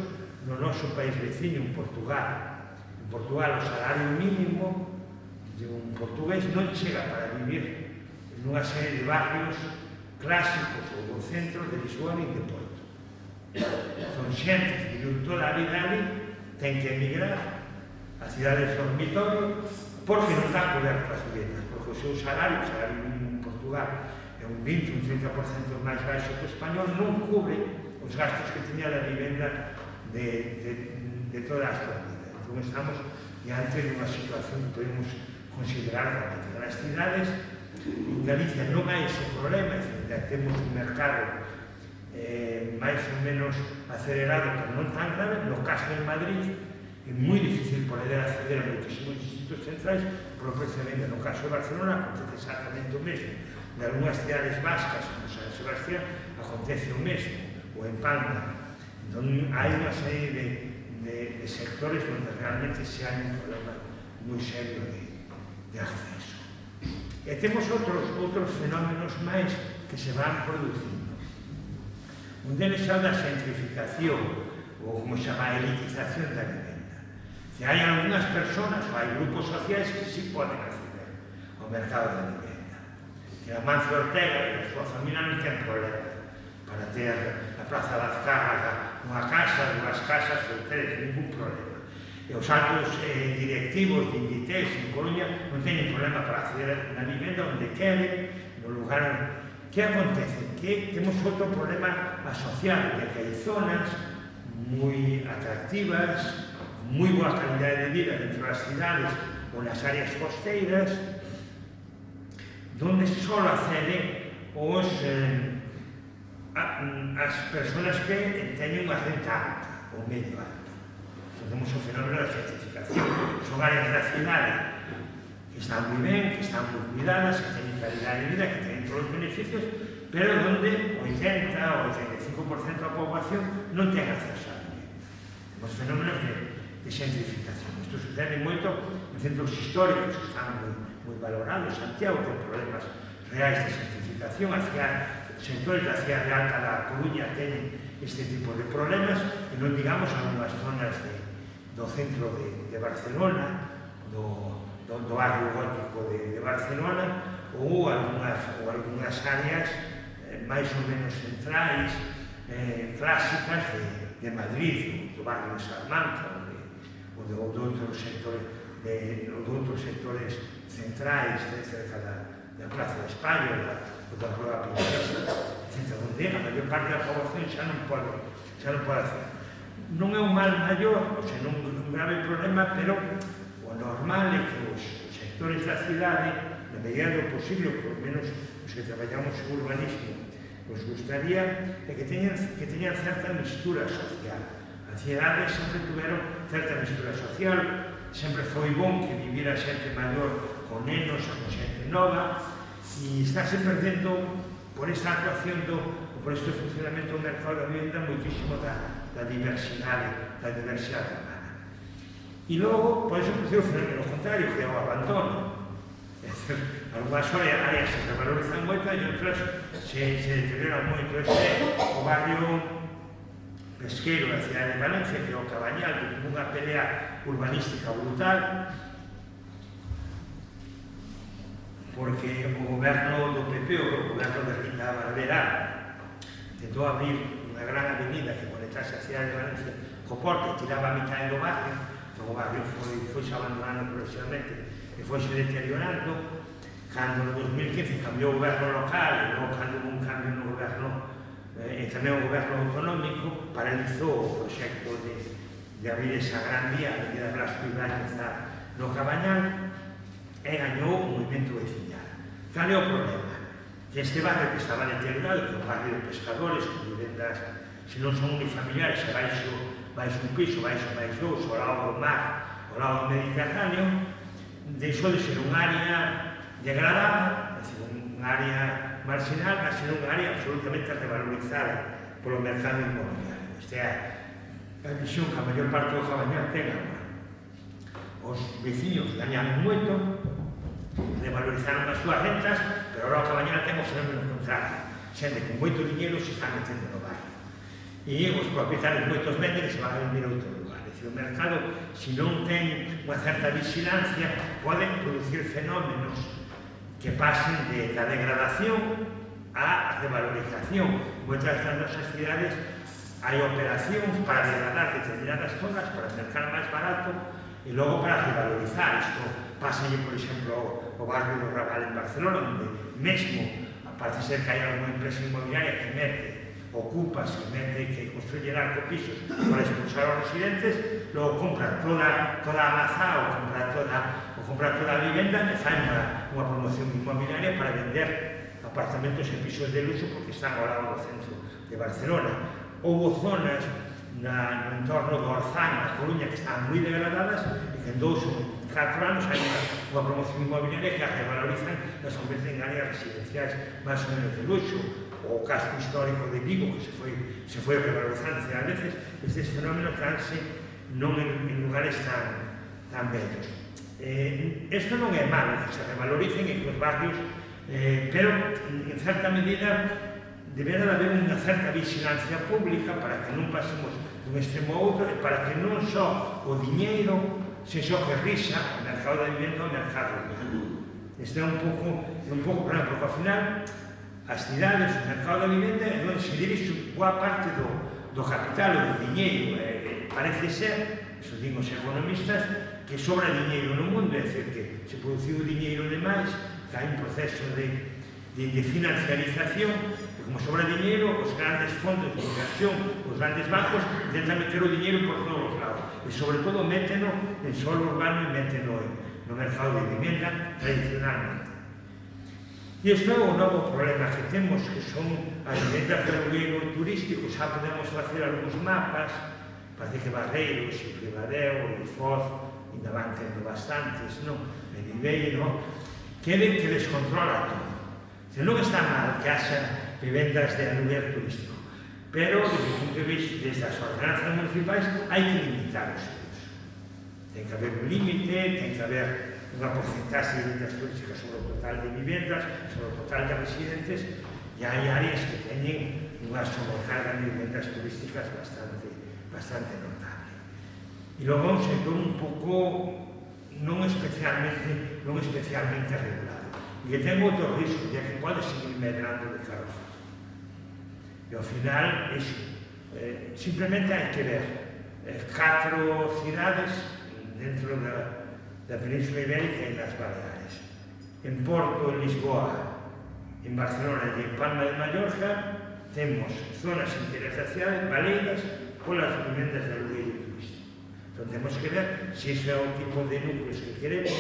no noso país veciño, en Portugal. En Portugal o salario mínimo de un portugués non chega para vivir nunha serie de barrios clásicos ou do centro de Lisboa e de Porto. Son xente que viviu toda a vida ali, ten que emigrar a cidades dormitorio porque non dá coberto as vivendas, porque o seu salario mínimo en Portugal é un 20, un 30% máis baixo que o español, non cubre os gastos que tiña a vivenda de toda a súa vida. Entón estamos diante de unha situación que podemos considerar dramática. Nas cidades, en Galicia non hai ese problema, é dicir, temos un mercado máis ou menos acelerado, pero non tan grave. No caso de Madrid, é moi difícil poder acceder a moitísimos distritos centrais por o precio de venda. No caso de Barcelona acontece exactamente o mesmo. En algunhas cidades vascas, como San Sebastián, acontece o mesmo, ou en Palma. Entón, hai unha serie de sectores onde realmente se hai un problema moi serio de acceso. E temos outros fenómenos máis que se van producindo. Un deles é o da xentrificación, ou como se chama, a elitización da vivenda. Se hai algunhas personas ou hai grupos sociais que sí poden acceder ao mercado da vivenda. Que a Mancio Ortega e a súa familia non ten problema para ter na Praza da Azcárraga unha casa, dúas casas ou tres, ningún problema. E os altos directivos de Inditex en Coruña non teñen problema para acceder na vivenda onde queren, no lugar. Que acontece? Que temos outro problema asociado, de que hai zonas moi atractivas, moi boa calidade de vida dentro das cidades ou nas áreas costeiras, donde só acceden as persoas que teñen unha renta alta ou medio alta. Temos o fenómeno da gentrificación. Son áreas da cidade que están moi ben, que están moi cuidadas, que teñen calidade de vida, que teñen todos os beneficios, pero onde 80 ou 85% da poboación non ten acceso a vivenda. Temos fenómenos de gentrificación. Isto sucede moito en centros históricos que están moi valorados. Santiago ten problemas reais de gentrificación, sectores da cidade alta da Coruña teñen este tipo de problemas, e non digamos algunhas zonas do centro de Barcelona, do barrio gótico de Barcelona, ou algunhas áreas máis ou menos centrais, clásicas de Madrid, do barrio de Salamanca, ou de outros sectores centrais, cerca da Praza de España, ou da Rua Princesa, etc., onde a maior parte da poboación xa non pode hacer. Non é un mal maior, ou sea, non é un grave problema, pero o normal é que os sectores da cidade, na medida do posible, por lo menos os que traballamos en urbanismo, nos gustaría que teñan certa mistura social. As cidades sempre tuveron certa mistura social, sempre foi bon que vivira xente maior con nenos ou con xente nova, e estáse perdendo por esta actuación por este funcionamento do mercado da vivenda moitísimo da diversidade humana. E logo, pode ser o fenómeno contrario, que é o abandono. Algunhas áreas se revalorizan moito e outras se deterioran moito. Este é o barrio pesqueiro da cidade de Valencia, que é o Cabañal, con unha pelea urbanística brutal, porque o goberno do PP, o goberno de Rita Barberá, tentou abrir unha gran avenida que conectase a cidade de Valencia co porto e tiraba a mitad do barrio. Entón o barrio foi abandonando progresivamente e foi se deteriorando. Cando no 2015 cambiou o goberno local e logo cando hubo un cambio no goberno e tamén o goberno autonómico, paralizou o proxecto de abrir esa gran vía, a Avenida Blasco Ibáñez no Cabañal, e gañou o movimento veciñal. Cal é o problema? Que este barrio que estaba deteriorado, que é un barrio de pescadores, con vivendas, se non son unifamiliares, e baixo un piso, baixo máis dous, ao lado do mar, ao lado do Mediterráneo, deixou de ser unha área degradada, é dicir, unha área marginal, a ser unha área absolutamente revalorizada polo mercado inmobiliario. Esta é a visión que a maior parte do Cabañal ten agora. Os veciños gañaron moito, revalorizaron as súas rentas, pero agora o Cabañal ten o fenómeno contrario. Xente con moito dinheiro se está metendo no barrio. E os propietarios moitos venden e se van a vender a outro lugar. É dicir, o mercado, se non ten unha certa vigilancia, poden producir fenómenos que pasen da degradación á revalorización. Moitas das nosas cidades hai operacións para degradar determinadas zonas, para mercar máis barato e logo para revalorizar. Isto pasa, por exemplo, o barrio do Raval en Barcelona, onde mesmo parece ser que hai alguna empresa inmobiliaria que mete ocupas, que construye arcopisos para expulsar aos residentes, logo compra toda a mazá ou compra toda a vivenda e fai unha promoción inmobiliaria para vender apartamentos e pisos de luxo porque están ao lado do centro de Barcelona. Houve zonas no entorno do Orzán, na Coruña, que estaban moi degradadas e que en 2 ou 4 anos hai unha promoción inmobiliaria que as revalorizan e as converten en áreas residenciais máis ou menos de luxo. O casco histórico de Vigo, que se foi revalorizando, a veces estes fenómenos danse non en lugares tan bellos. Isto non é malo, que se revaloricen en os barrios, pero en certa medida deberá haber unha certa vigilancia pública para que non pasemos dun extremo a outro e para que non só o diñeiro sexa o que risa o mercado da vivenda ou o mercado urbano. Este é un pouco problema, porque ao final as cidades, o mercado da vivenda é onde se dirixe boa parte do capital ou do diñeiro. Parece ser, iso din os economistas, que sobra diñeiro no mundo, é dicir, que se produciu diñeiro demais, que hai un proceso de financiarización, e como sobra diñeiro, os grandes fondos de inversión, os grandes bancos, intentan meter o diñeiro por todos os lados, e sobre todo méteno en solo urbano e méteno no mercado de vivenda tradicionalmente. E isto é o novo problema que temos, que son as vivendas de alugueiro turístico. Xa podemos facer algúns mapas, parece que Barreiros, e Ribadeo, e Foz, ainda van tendo bastantes, non? Mediveiro, que descontrola todo. Se non está mal que haxa vivendas de alugueiro turístico, pero, desde o punto de vista desde as ordenanzas municipais, hai que limitar os usos. Ten que haber un límite, ten que haber unha porcentaxe de vivendas turísticas sobre o total de vivendas, sobre o total de residentes, e hai áreas que teñen unha sobrecarga de vivendas turísticas bastante notable. E logo un sector un pouco non especialmente regulado, e que ten outro risco, ya que pode seguir medrando de carros. E ao final, simplemente hai que ver 4 cidades dentro da Península Ibérica e das Baleares. En Porto, en Lisboa, en Barcelona e en Palma de Mallorca temos zonas inteiras da cidade baleiras polas vivendas de alugueiro turístico. Entón temos que ver se iso é o tipo de núcleos que queremos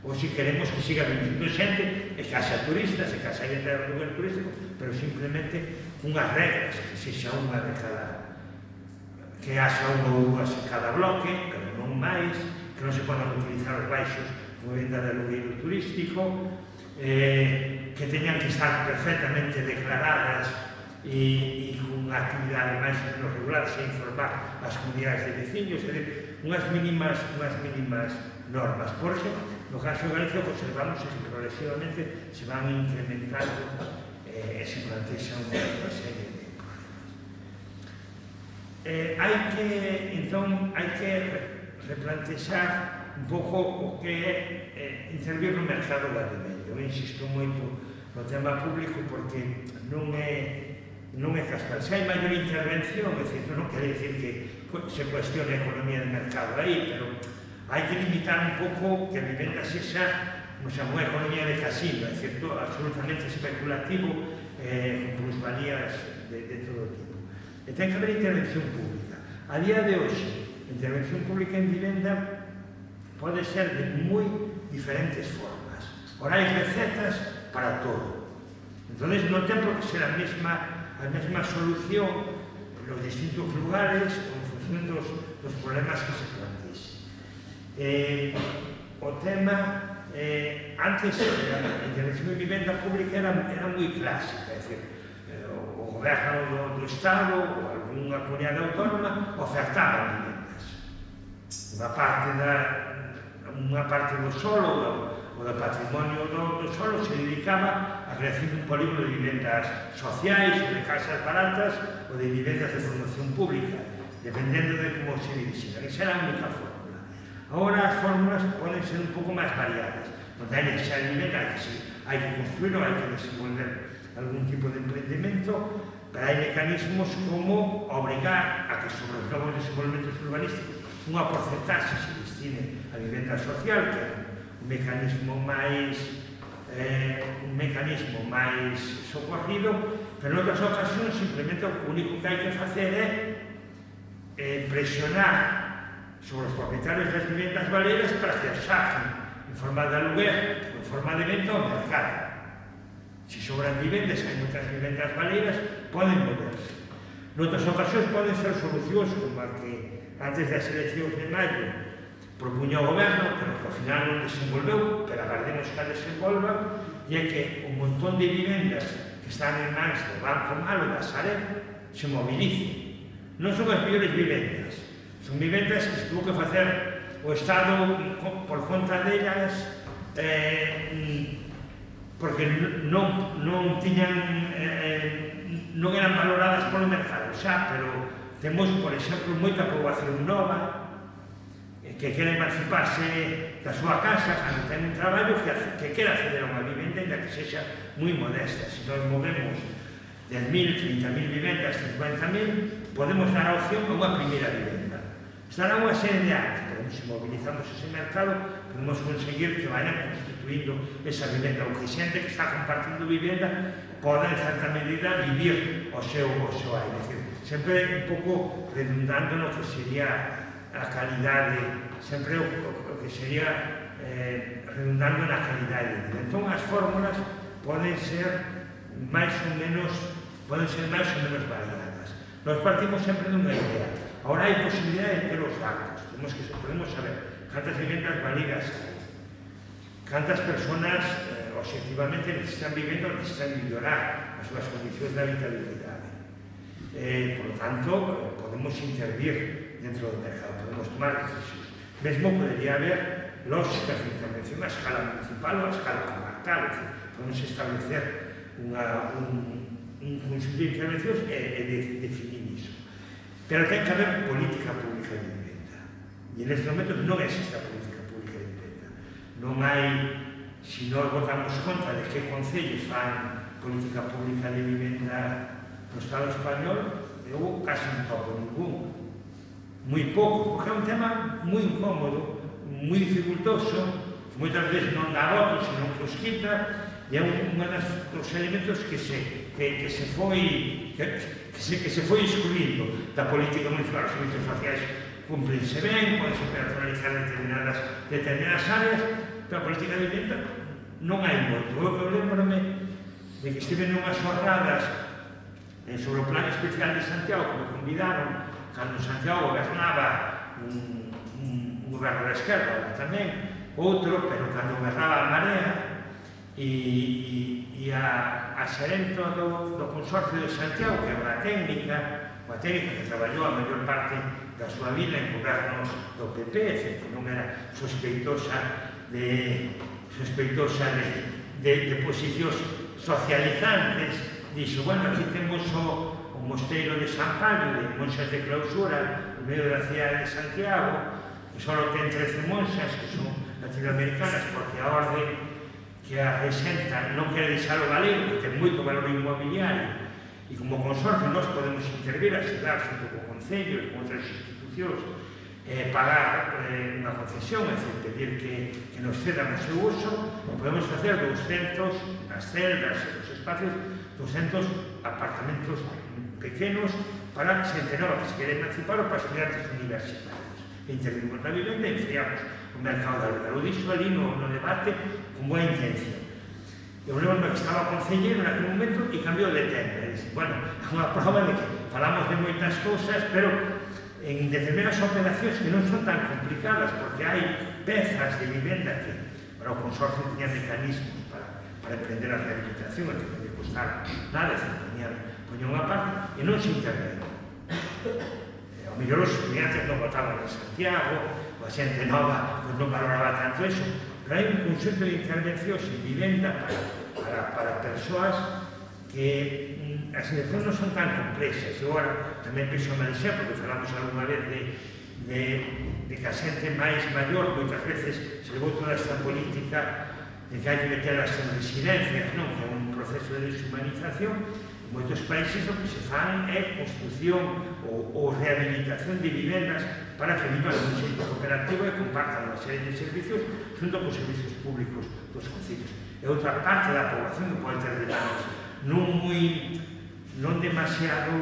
ou se queremos que siga vivindo xente e que haxa turistas e que haxa xente de alugueiro turístico, pero simplemente unhas reglas, que sexa unha de cada, que haxa unha ou dúas en cada bloque, pero non máis, que non se podan utilizar os baixos como venda de alugueiro turístico, que teñan que estar perfectamente declaradas e con unha actividade máis ou menos regular, sen informar as comunidades de veciños, unhas mínimas normas, porque no caso de Galicia observamos que progresivamente se van incrementando e se plantexan unha serie de problemas. Entón, hai que replantexar un pouco o que é intervir no mercado da vivenda. Eu insisto moito no tema público porque non é casual. Se hai maior intervención, é dicir, non quere dicir que se cuestione a economía de mercado aí, pero hai que limitar un pouco que a vivenda sexa unha economía de casino, é dicir, absolutamente especulativo, con plusvalías de todo tipo. E ten que haber intervención pública. A día de hoxe, a intervención pública en vivenda pode ser de moi diferentes formas. Ora, hai recetas para todo. Entonces non ten por que ser a mesma solución nos distintos lugares en función dos problemas que se plantexen. O tema, antes, a intervención de vivenda pública era moi clásica, é dicir, o goberno do Estado ou algunha comunidade autónoma ofertaba vivendas. Unha parte do solo ou do patrimonio do solo se dedicaba a creación dun polígono de vivendas sociais, ou de casas baratas, ou de vivendas de formación pública, dependendo de como se dirixiran. Esa era a única fórmula. Agora as fórmulas poden ser un pouco máis variadas. Non hai necesidade de vivenda, hai que construir ou hai que desenvolver algún tipo de emprendimento, pero hai mecanismos como obrigar a que sobre os novos desenvolvimentos urbanísticos unha porcentaxe se destine a vivenda social, que é un mecanismo máis socorrido, pero en outras ocasións simplemente o único que hai que facer é presionar sobre os propietarios das vivendas baleiras para que as saquen en forma de aluguer ou en forma de venta ao mercado. Se sobran vivendas, hai moitas vivendas baleiras, poden moverse. Noutras ocasións poden ser solucións como a que antes das eleccións de maio propuña o goberno, pero que ao final non desenvolveu, pero agardemos que a desenvolva, e é que un montón de vivendas que están en mans do Banco Malo da Sareb se movilicen. Non son as mellores vivendas, son vivendas que se tuvo que facer o Estado por conta delas, porque non eran valoradas polo mercado xa, pero temos, por exemplo, moita poboación nova que quere emanciparse da súa casa cando ten un traballo que quere acceder a unha vivenda ainda que sexa moi modesta. Se nos movemos 10.000, 30.000 vivendas, 50.000, podemos dar a opción a unha primeira vivenda. Estará unha serie de anos, pero se movilizamos ese mercado, podemos conseguir que vayan constituindo esa vivenda. O que xente que está compartindo vivenda pode, en certa medida, vivir o seu aire. É dicir, sempre un pouco redundando no que sería a calidade, sempre o que sería redundando na calidade de vida. Entón, as fórmulas poden ser máis ou menos variadas. Nos partimos sempre dunha idea. Agora hai posibilidade de ter os datos. Podemos saber cantas vivendas baleiras hai, cantas persoas objetivamente necesitan vivenda ou necesitan mellorar as súas condicións de habitabilidade. Por lo tanto, podemos intervir dentro do mercado, podemos tomar decisións. Mesmo podería haber lógicas de intervención a escala municipal ou a escala comarcal, é dicir, podemos establecer un conjunto de intervencións e definir iso. Pero ten que haber política pública de vivenda. E nestes momentos non existe a política pública de vivenda. Non hai, se nós votamos contra de que concellos fan política pública de vivenda no Estado español, eu casi non toco ningún. Moi pouco, porque é un tema moi incómodo, moi dificultoso, que moitas veces non dá votos, senón que os quita, e é un dos elementos que se foi excluindo da política municipal. Os servicios sociais cúmplense ben, podense personalizar determinadas áreas, pero a política de vivenda non hai moito. Eu lembro-me de que estive nunhas jornadas sobre o plan especial de Santiago, que me convidaron cando Santiago gobernaba un goberno da esquerda, tamén outro, pero cando gobernaba a Marea, e a xerente do Consorcio de Santiago, que é unha técnica que traballou a maior parte da súa vida en gobernos do PP, que non era sospeitosa de posicións socializantes, dixo, bueno, aquí temos o mosteiro de San Pablo, de monxas de clausura, no medio da cidade de Santiago, que só ten 13 monxas, que son latinoamericanas, porque a orde que a resenta non quere deixar o galego, que ten moito valor inmobiliario, e como consorcio nós podemos intervir, axudar xunto co Concello e con outras institucións, pagar unha concesión, é dicir, pedir que nos cedan o seu uso, podemos facer 200, nas celdas e nos espacios, 200 apartamentos pequenos para xente nova que se quere emancipar ou para estudiantes universitarios. Intervimos na vivenda e enfriamos o mercado da aluguer. O dixo ali no debate con boa intención. Eu lembro que estaba concelleiro naquele momento e cambiou de tema. E disse, bueno, é unha prova de que falamos de moitas cousas, pero en determinadas operacións que non son tan complicadas, porque hai pezas de vivenda que o consorcio tiña mecanismos para emprender a rehabilitación, que non lle costar nada, se poñía unha parte, e non se intervén. Ao mellor os estudiantes non votaban en Santiago, ou a xente nova non valoraba tanto eso, pero hai un conxunto de intervencións en vivenda para persoas que as eleccións non son tan complexas. Eu agora tamén penso a Marixé, porque falamos algunha vez de que a xente máis maior moitas veces se levou toda esta política de que hai que metelas en residencias, non? Que é un proceso de deshumanización. En moitos países o que se fan é construcción ou rehabilitación de vivendas para que vivan un xeito cooperativo e compartan unha serie de servicios junto cos servicios públicos dos concellos. E outra parte da población que pode ter demandas non demasiado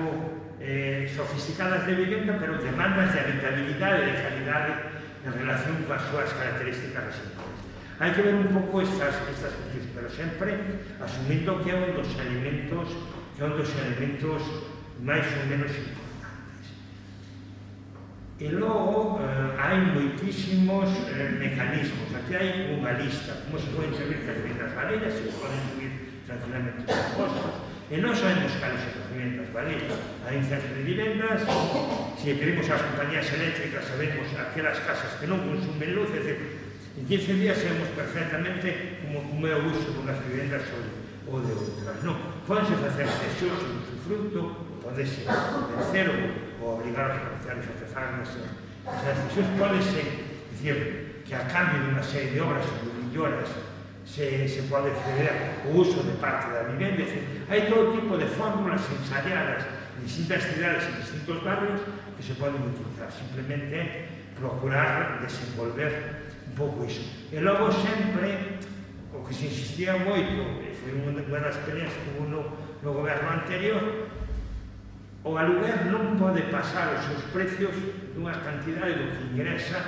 sofisticadas de vivenda, pero demandas de habitabilidade e de calidade en relación coas súas características residentes. Hai que ver un pouco estas cuestiones, pero sempre asumindo que é un dos elementos máis ou menos importantes. E logo hai moitísimos mecanismos. Aquí hai unha lista, como se poden servir as vivendas baleiras, se poden subir tranquilamente os impostos. E non sabemos cales son as vivendas baleiras. Hai un centro de vivendas, se pedimos ás compañías eléctricas, sabemos aquelas casas que non consumen luz, é dicir, en 15 días sabemos perfectamente como é o uso dunhas vivendas ou de outras. Non, podense facer cesións en usufruto, podese vencer ou obrigar aos propietarios a que fagan esas cesións, podese dicir que a cambio de unha serie de obras ou de melloras se pode ceder o uso de parte da vivenda. Hai todo tipo de fórmulas ensayadas en distintas cidades e distintos barrios que se poden utilizar. Simplemente procurar desenvolver un pouco iso. E logo sempre, o que se insistía moito, e foi unha das peleas que hubo no goberno anterior, o aluguer non pode pasar os seus precios dunha cantidade do que ingresa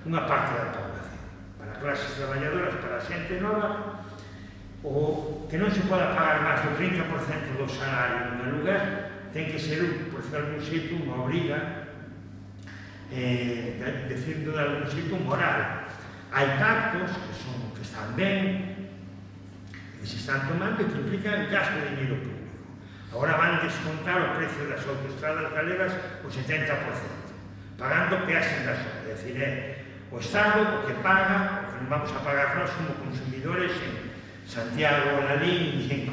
unha parte da población. Para clases traballadoras, para a xente nova, o que non se poda pagar máis do 30% do salario no aluguer, ten que ser, por decir algún xeito, unha obriga, dicindo de algún xeito moral. Hai pactos que están ben, que se están tomando e que implican gasto de dinero público. Agora van descontar o precio das autoestradas galegas o 70%, pagando peaxes das obras. É dicir, é o Estado o que paga, o que non vamos a pagar nós como consumidores en Santiago, Lalín,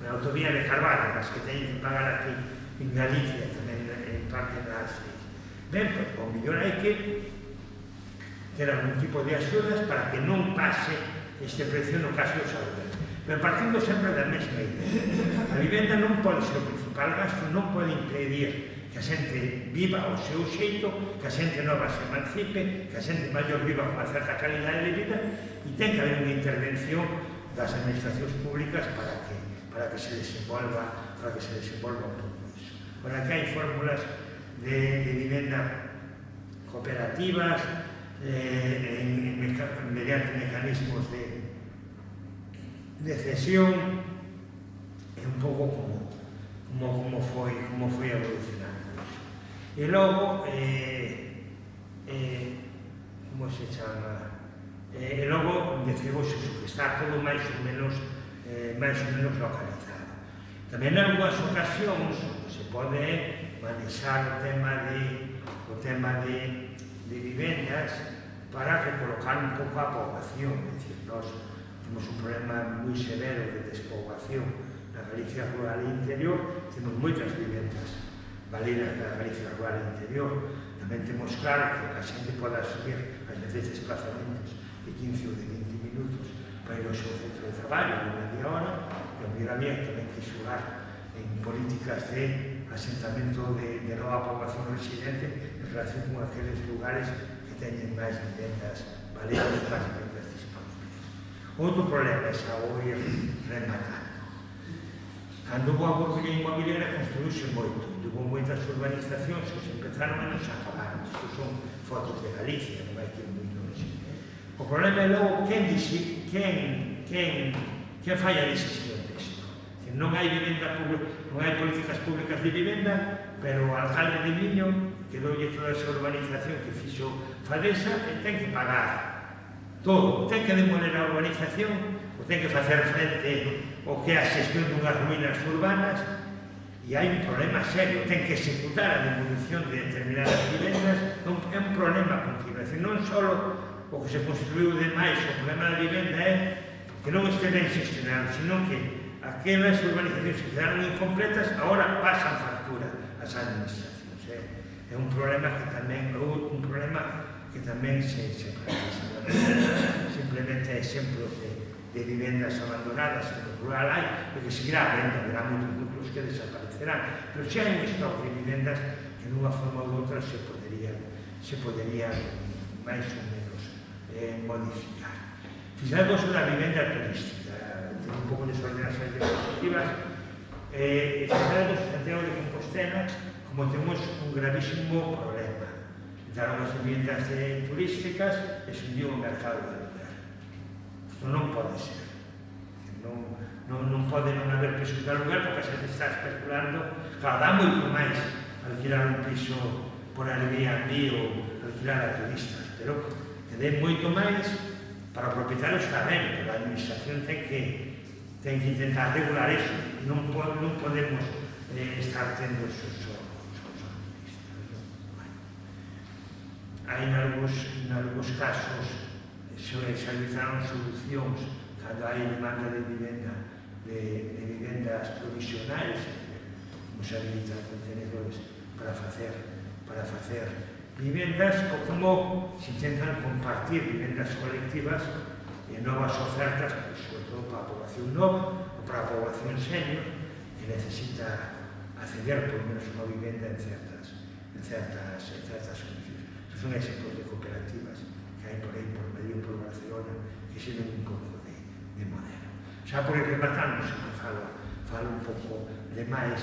na autovía de Carvalho, as que teñen que pagar aquí en Galicia, tamén en parte das... Ben, o mellor hai que ter algún tipo de axudas para que non pase este precio no caso dos alugueres. Pero partindo sempre da mesma idea. A vivenda non pode ser o principal gasto, non pode impedir que a xente viva ao seu xeito, que a xente nova se emancipe, que a xente maior viva con unha certa calidade de vida, e ten que haber unha intervención das administracións públicas para que se desenvolva un pouco iso. Para que hai fórmulas de vivenda cooperativas, mediante mecanismos de cesión, é un pouco como foi evolucionando iso. E logo, como se chama? E logo decimos que está todo máis ou menos localizado. Tamén en algunhas ocasións se pode manexar o tema de vivendas para recolocar un pouco a poboación. É dicir, nós temos un problema moi severo de despoboación na Galicia rural e interior, temos moitas vivendas baleiras na Galicia rural e interior. Tamén temos claro que a xente pode asumir as veces desplazamentos de 15 ou de 20 minutos para ir ao seu centro de traballo de media hora, e o miramento tamén que xogar en políticas de asentamento de nova poboación residente en relación con aqueles lugares que teñen máis vivendas baleiras, máis vivendas disponibles. Outro problema é xa o ir rematando. Cando hubo a burbulla inmobiliaria construíse moito, hubo moitas urbanizacións que se empezaron e non se acabaron. Isto son fotos de Galicia, non hai que ir moi longe. O problema é logo quen quen fai a decisión disto? Non hai políticas públicas de vivenda, pero o alcalde de Miño que doulle toda esa urbanización que fixo Fadesa e ten que pagar todo, ten que demoler a urbanización, ou ten que facer frente ao que é a xestión dunhas ruínas urbanas, e hai un problema serio, ten que executar a demolición de determinadas vivendas, é un problema continuo, é dicir, non só o que se construiu demais, o problema da vivenda é que non este ben xestionado, sino que aquelas urbanizacións que quedaron incompletas agora pasan factura ás administracións. É un problema que tamén se precisa. Simplemente exemplos de vivendas abandonadas en o rural hai, e que seguirá habendo, haberá moitos núcleos que desaparecerán, pero xa hai un stock de vivendas que dunha forma ou outra se poderían máis ou menos modificar. Fixamos unha vivenda turística, un pouco desordenadas as diapositivas, fixamos Santiago de Compostela, como temos un gravísimo problema. Entraron as vivendas turísticas e subiu o mercado de aluguer. Isto non pode ser. Non pode non haber pisos de aluguer porque a xente está especulando. Claro, dá moito máis alquilar un piso por Airbnb ou alquilar a turistas, pero que dé moito máis para o propietario está ben, pero a administración ten que intentar regular eso. Non podemos estar tendo esos turistas. Hai nalgúns casos se realizaron solucións cando hai demanda de vivendas provisionais, como se habilitan contenedores para facer vivendas, ou como se intentan compartir vivendas colectivas e novas ofertas, sobre todo para a población nova ou para a población senior que necesita acceder por menos unha vivenda en certas condicións. Son exemplos de cooperativas que hai por aí, por medio, por Barcelona, que sirven un pouco de modelo. Xa por ir rematando, sempre falo un pouco de máis.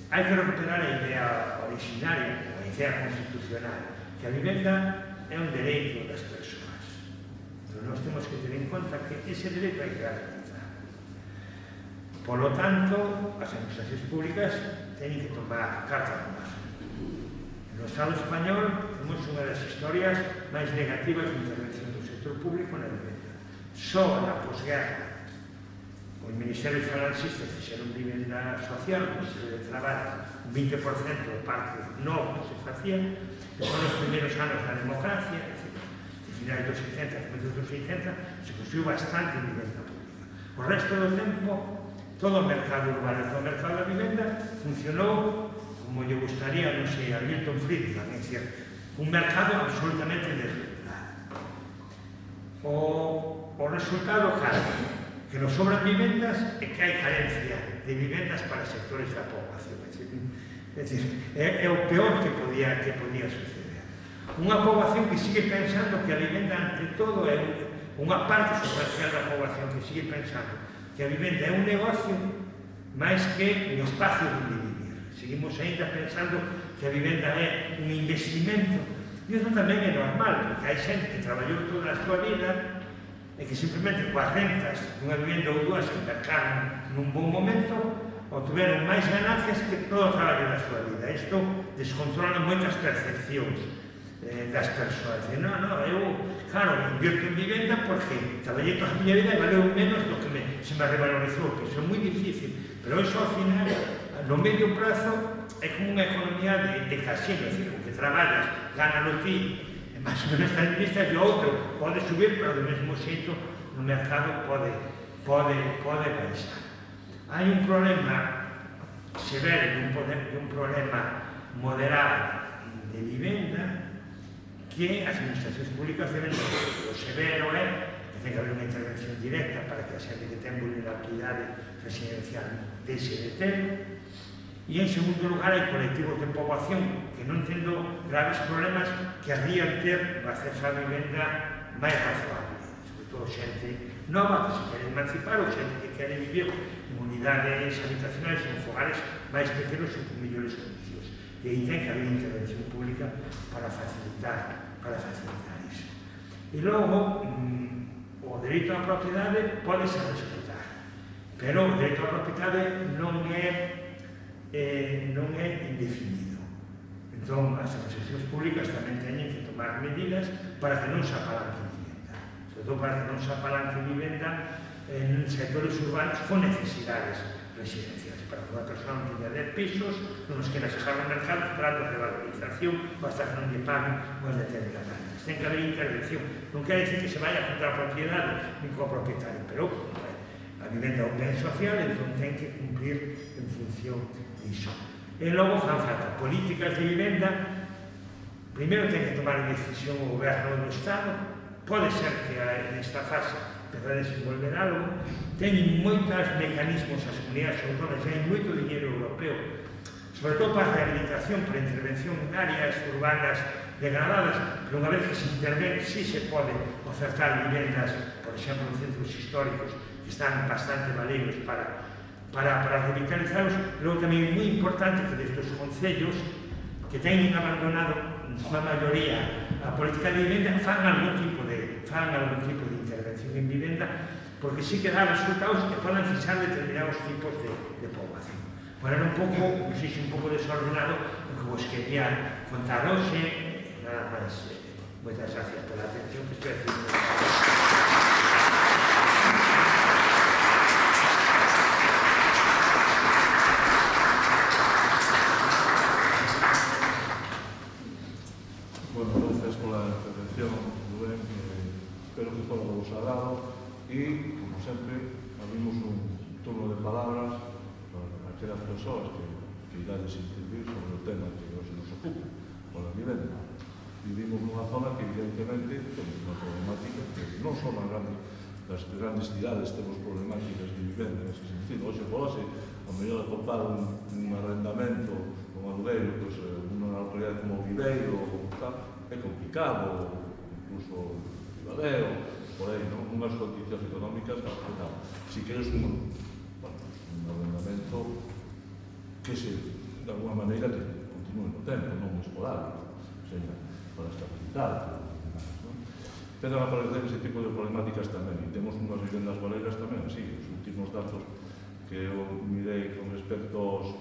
Hai que recuperar a idea originaria, a idea constitucional, que a vivenda é un dereito das persoas. Pero nós temos que ter en conta que ese dereito hai que garantizar. Por lo tanto, as administracións públicas teñen que tomar cartas no asunto. No Estado español temos unha das historias máis negativas de intervención do sector público na vivenda. Só na posguerra, os ministerios falanxistas fixeron vivenda social, o Ministerio de Traballo, un 20% do parque novo que se facía, que son os primeiros anos da democracia, de finais dos 70, começos dos 80, se construiu bastante vivenda pública. O resto do tempo, todo o mercado urbano e todo o mercado da vivenda funcionou como lle gustaría, non sei, a Milton Friedman, é dicir, un mercado absolutamente desregulado. O resultado, claro, que nos sobran vivendas e que hai carencia de vivendas para sectores da población. É dicir, é o peor que podía suceder. Unha poboación que sigue pensando que a vivenda, ante todo, é unha parte sustancial da poboación que sigue pensando que a vivenda é un negocio máis que un espacio onde vivir. Seguimos ainda pensando que a vivenda é un investimento. E iso tamén é normal, porque hai xente que traballou toda a súa vida e que simplemente coas rentas dunha vivenda ou dúas que mercaron nun bon momento obtiveron máis ganancias que todo o traballo da súa vida. Isto descontrola moitas percepcións das persoas. Eu, claro, invierto en vivenda porque traballei toda a miña vida e valeu menos do que se me revalorizou, que iso é moi difícil. Pero iso, ao final, no medio prazo, é como unha economía de casino, é dicir, o que traballas, gánalo ti, e máis ou menos administras, e o outro pode subir, pero do mesmo xeito no mercado pode baixar. Hai un problema severo e un problema moderado de vivenda que as administracións públicas deben ter. O severo é que ten que haber unha intervención directa para que a xente que ten vulnerabilidade residencial deixe de ter. E, en segundo lugar, hai colectivos de poboación que non tendo graves problemas que querrían ter o acceso á vivenda máis razonable. Sobre todo xente nova que se quere emancipar ou xente que quere vivir en unidades habitacionais en fogares máis pequenos e con mellores condicións. E aí ten que haber intervención pública para facilitar iso. E logo, o O dereito á propiedade pode ser respeitar, pero o dereito á propiedade non é indefinido. Entón, as administracións públicas tamén teñen que tomar medidas para que non se apalanque vivenda, sobre todo para que non se apalanque vivenda en sectores urbanos con necesidades residenciales, para que unha persona non teña 10 pisos, non nos quera sacar no mercado, tratando de valorización, basta que non lle paguen unhas determinadas. Ten que haber intervención. Non quer decir que se vaya contra a propiedade nin co propietario, pero a vivenda é un ben social, entón ten que cumplir en función disso. E logo fan falta políticas de vivenda. Primeiro ten que tomar a decisión o goberno do Estado. Pode ser que nesta fase empezar a desenvolver algo. Teñen moitos mecanismos as comunidades autónomas, hai moito dinheiro europeo, sobre todo para a rehabilitación, para a intervención en áreas urbanas degradadas, pero unha vez que se interven, sí se pode ofertar vivendas, por exemplo, en centros históricos que están bastante valegos para revitalizarlos. Logo tamén é moi importante que desde os concellos que teñen abandonado a maioría a política de vivenda fan algún tipo de intervención en vivenda, porque sí que dá resultados que poden fixar determinados tipos de poboación. Bueno, era un pouco, non sei se un pouco desordenado, o que vos quería contar hoxe. Nada máis, moitas gracias pola atención que estou haciendo. Bueno, gracias pola intervención, Rubén. Espero que todo vos agrado e, como sempre, abrimos un turno de palabras para aquelas persoas que irades intervir sobre o tema que hoxe nos ocupa, pola vivenda. Vivimos nunha zona que, evidentemente, temos unha problemática que non só nas grandes cidades temos problemáticas de vivenda nese sentido. Hoxe por hoxe, a mellor atopar un arrendamento, un alugueiro, pois, unha localidade como Viveiro ou tal, é complicado, incluso Ribadeo, por aí, non? Unhas condicións económicas, tal. Si queres un arrendamento que de alguma maneira que continue no tempo, non esporádico, seña para estabilizar, empezan a aparecer ese tipo de problemáticas tamén, e temos unhas vivendas galegas tamén así. Os últimos datos que eu mirei con respecto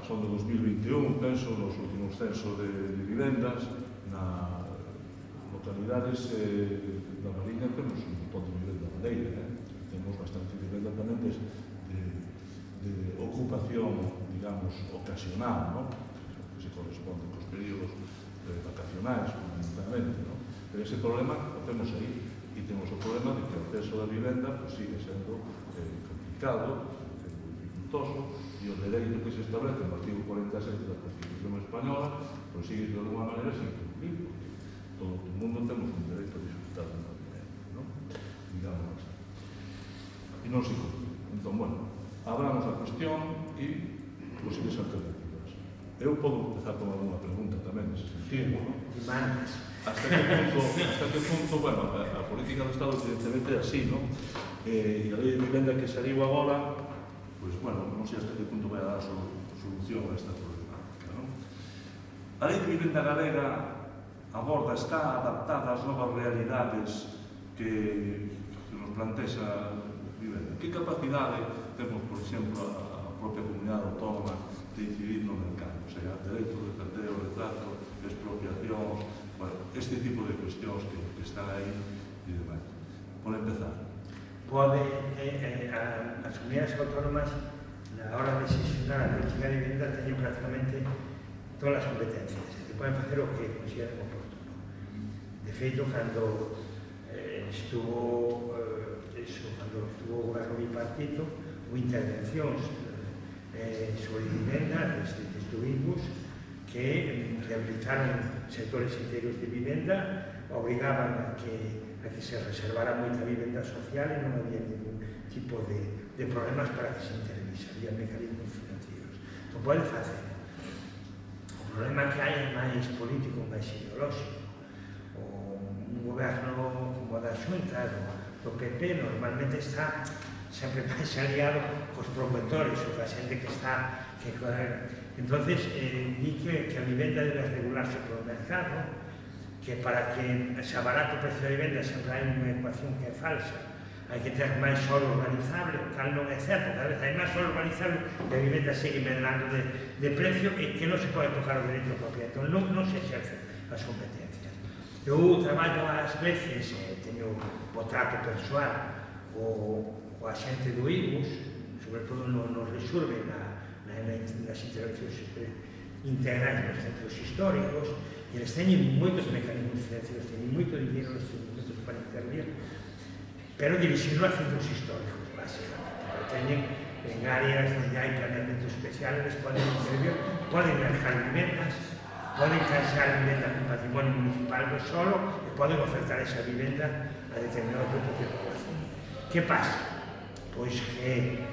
son de 2021, penso, nos últimos censos de vivendas, na localidades da Mariña temos un montón de vivenda galeira, temos bastante vivenda tamén de ocupación, digamos, ocasional, non? Que se corresponde cos períodos vacacionais, fundamentalmente, non? Pero ese problema o temos aí, e temos o problema de que o acceso da vivenda pues, sigue sendo complicado, dificultoso, e o dereito que se establece no artigo 47 da Constitución Española pues, sigue de alguma maneira sin cumplir, porque todo o mundo temos un dereito a disfrutar de unha vivenda, non? Digamos así. E non se cumpre. Entón, bueno, abramos a cuestión e posibles alternativas. Eu podo empezar con alguna pregunta tamén nese sentido, non? Hasta que punto, bueno, a política do Estado evidentemente é así, non? E a lei de vivenda que saliu agora, pois, bueno, non sei hasta que punto vai a dar solución a esta problemática, non? A lei de vivenda galega aborda, está adaptada ás novas realidades que nos plantexa vivenda. Que capacidade temos, por exemplo, a propia comunidade autónoma de incidir no mercado? O sea, dereito de tanteo, retrato, expropiacións, bueno, este tipo de cuestións que están aí e demais. Por empezar. As comunidades autónomas, na hora de xestionar a política de vivenda, teñen prácticamente todas as competencias. Se poden facer o que consideren oportuno. De feito, cando estuvo o goberno bipartito, hubo intervencións sobre vivenda desde o INBUS que rehabilitaron sectores inteiros de vivenda, obrigaban a que se reservara moita vivenda social e non había ningún tipo de problemas para que se intervise, había mecanismos financieros. Non pode facer. O problema que hai é máis político, máis ideolóxico. Un goberno como a da Xunta, do PP, normalmente está sempre máis aliado cos promotores ou ca xente que está... Entonces, di que a vivenda debe regularse polo mercado, que para que se abarate o precio da vivenda sempre hai unha ecuación que é falsa. Hai que ter máis solo urbanizable, o cal non é certo, cada vez hai máis solo urbanizable e a vivenda segue medrando de precio e que non se pode tocar o dereito de propiedade, entón non se exercen as competencias. Eu traballo ás veces, teño o trato persoal coa xente do IBUS, sobre todo nos resurbe nas intervencións integrais nos centros históricos, e eles teñen moitos mecanismos financieros, teñen moito dinero nos instrumentos para intervir, pero dirixido a centros históricos, básicamente. Pero teñen en áreas onde hai planeamento especial, eles poden intervir, poden mercar vivendas, poden canxar vivenda con patrimonio municipal do solo e poden ofertar esa vivenda a determinados grupos de población. Que pasa? Pois que,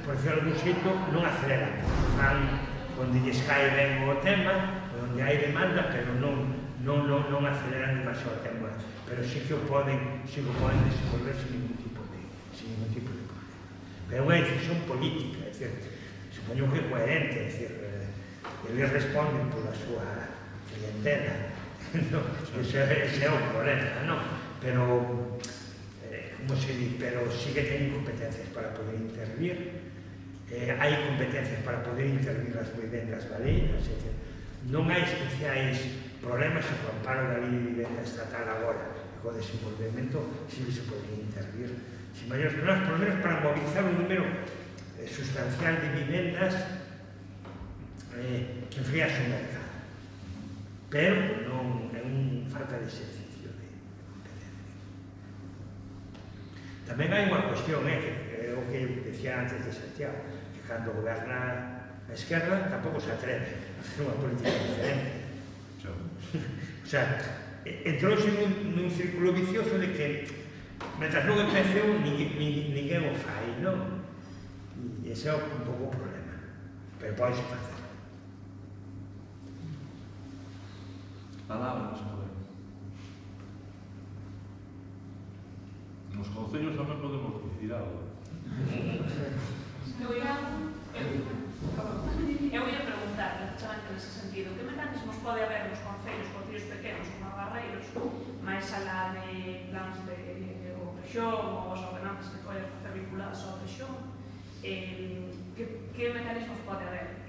por decirlo de un xeito, non aceleran. Van onde lles cae ben o tema, onde hai demanda, pero non aceleran demasiado o tema. Pero sí que o poden desenvolver sin ningún tipo de problema. Pero é unha decisión política, é dicir, supoño que é coherente, é dicir, eles responden pola súa clientela, ese é o problema, non? Pero, como se di, pero sí que teñen competencias para poder intervir, hai competencias para poder intervir as vivendas baleiras, é dicir, non hai especiais problemas co amparo da lei de vivenda estatal agora, co desenvolvemento si se podría intervir sin maiores problemas, por lo menos para movilizar un número sustancial de vivendas que enfrías o mercado, pero non é un falta de exercicio de competencia. Tamén hai unha cuestión, que é o que decía antes de Santiago, que cando goberna a esquerda tampouco se atreve a hacer unha política diferente. O sea, entrouse nun círculo vicioso de que mentras non empeceu, ninguén o fai, non? E ese é un pouco o problema, pero pode facer. Palabras, joder. Nos concellos tamén podemos dicir algo. Eu ia preguntar, precisamente nese sentido, que mecanismos pode haber nos concellos pequenos como Barreiros, máis alá de plans de rexión ou as ordenanzas que poden facer vinculadas ao rexión, que mecanismos pode haber?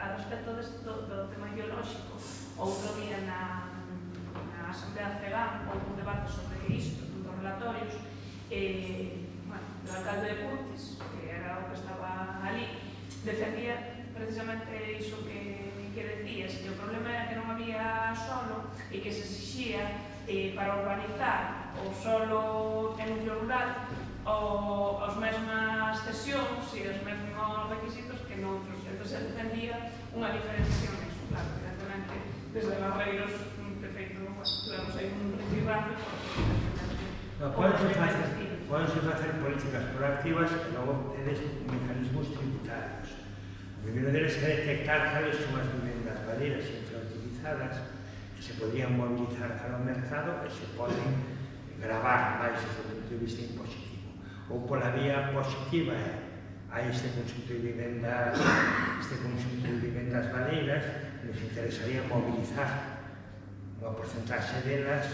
A respecto do tema ideolóxico, outro día na Asamblea CEGAM houve un debate sobre isto, dos relatorios, o alcalde de Curtis, que era o que estaba ali, defendía precisamente iso que decías, que o problema era que non había solo e que se exixía para urbanizar o solo en núcleo rural as mesmas cesións e os mesmos requisitos que noutros. Entón, se defendía unha diferenciación nisso, claro, evidentemente, desde Barreiros, de feito, tuvemos aí un rifirrafe, Pódense facer políticas proactivas e logo tedes mecanismos tributarios. O primeiro deles é detectar cales son as vivendas baleiras infrautilizadas que se podrían mobilizar cara ao mercado e se poden gravar máis desde o punto de vista impositivo. Ou pola vía positiva hai este conxunto de vivendas baleiras, nos interesaría mobilizar unha porcentaxe delas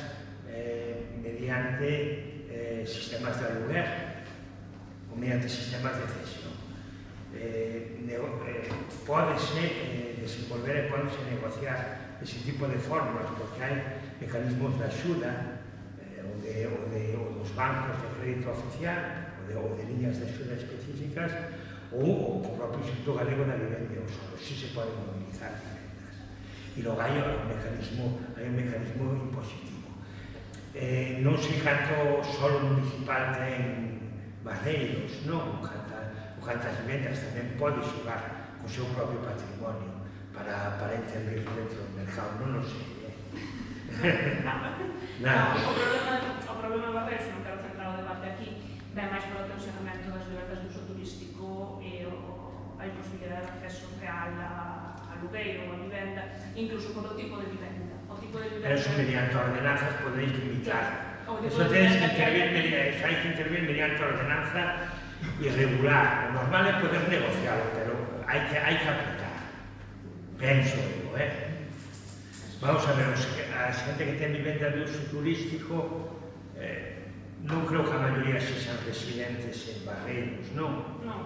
mediante sistemas de aluguer ou mediante sistemas de cesión. Pódese desenvolver e pódese negociar ese tipo de fórmulas porque hai mecanismos de axuda ou dos bancos de crédito oficial ou de líneas de axuda específicas ou o propio Instituto Galego da Vivenda ou solo, si se poden mobilizar vivendas. E logo hai un mecanismo impositivo. Non sei canto solo municipal ten Barreiros, non? O cantas vivendas tamén pode xogar co seu propio patrimonio para intervir dentro do mercado, non o sei. O problema de Barreiros, non quero centrar o debate aquí, ven máis polo tensionamento das vivendas de uso turístico e a imposibilidade de acceso real a alugueiro ou a vivenda, incluso polo tipo de vivenda. Pero eso mediante ordenanzas podéis limitar. Eso tenéis que intervir mediante ordenanza y regular. Lo normal es poder negociarlo, pero hay que aplicar. Penso yo, Vamos a ver, a xente que ten vivenda de uso turístico non creo que a maioría sexan residentes en Barreiros, non? Non.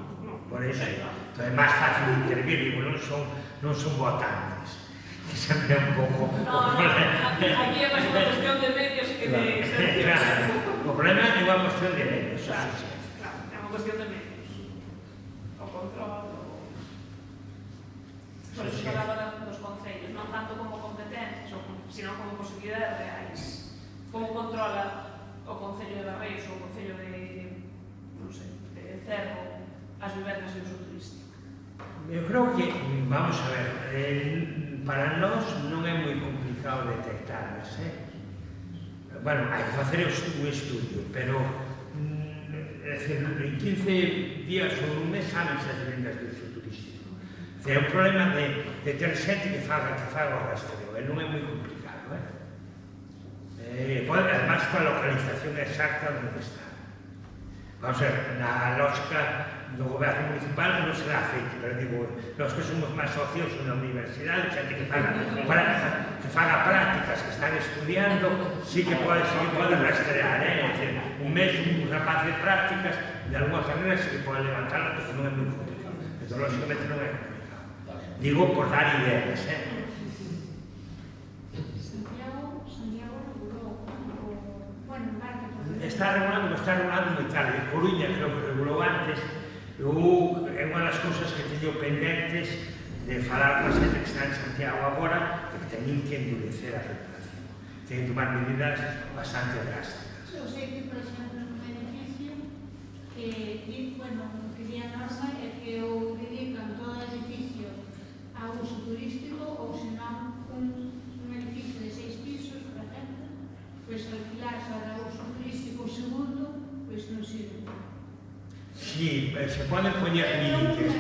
Por eso, entón é máis fácil intervir, non son votantes. Que sempre é un pouco... Aquí é máis unha cuestión de medios que de... Claro, o problema é unha cuestión de medios. Claro, é unha cuestión de medios. O control, por eso falaba dos concellos, non tanto como competencias, sino como posibilidades reais. Como controla o Concello de Barreiros ou o Concello de, non sei, de Cerro as vivendas de uso turístico? Eu creo que, vamos a ver, para nós non é moi complicado detectarlas, Bueno, hai que facer un estudio, pero en 15 días ou un mes saben as vivendas de uso turístico. É un problema de ter xente que faga o rastreo, non é moi complicado, además, coa localización exacta onde está. Vamos a ver, na lógica do goberno municipal non será feito, pero digo, nós que somos máis ociosos na universidade, xente que faga prácticas, que están estudiando, sí que pode rastrear, é dicir, un mes un rapaz de prácticas de alguna carrera sí que pode levantarla, porque non é moi complicado, metodológicamente non é complicado. Digo por dar ideas, Está regulando en Italia. Coruña creo que regulou antes. É unha das cousas que teño pendentes de falar con a xente que está en Santiago agora, de que teñen que endurecer a regulación. Teñen que tomar medidas bastante drásticas. Eu sei que, por exemplo, no beneficio que di a norma é que o dedican todo o edificio a uso turístico ou senón un edificio de 6 pisos, por exemplo, pois alquilarse para uso turístico o segundo, pois non sirve. Sí, se poden poñer límites.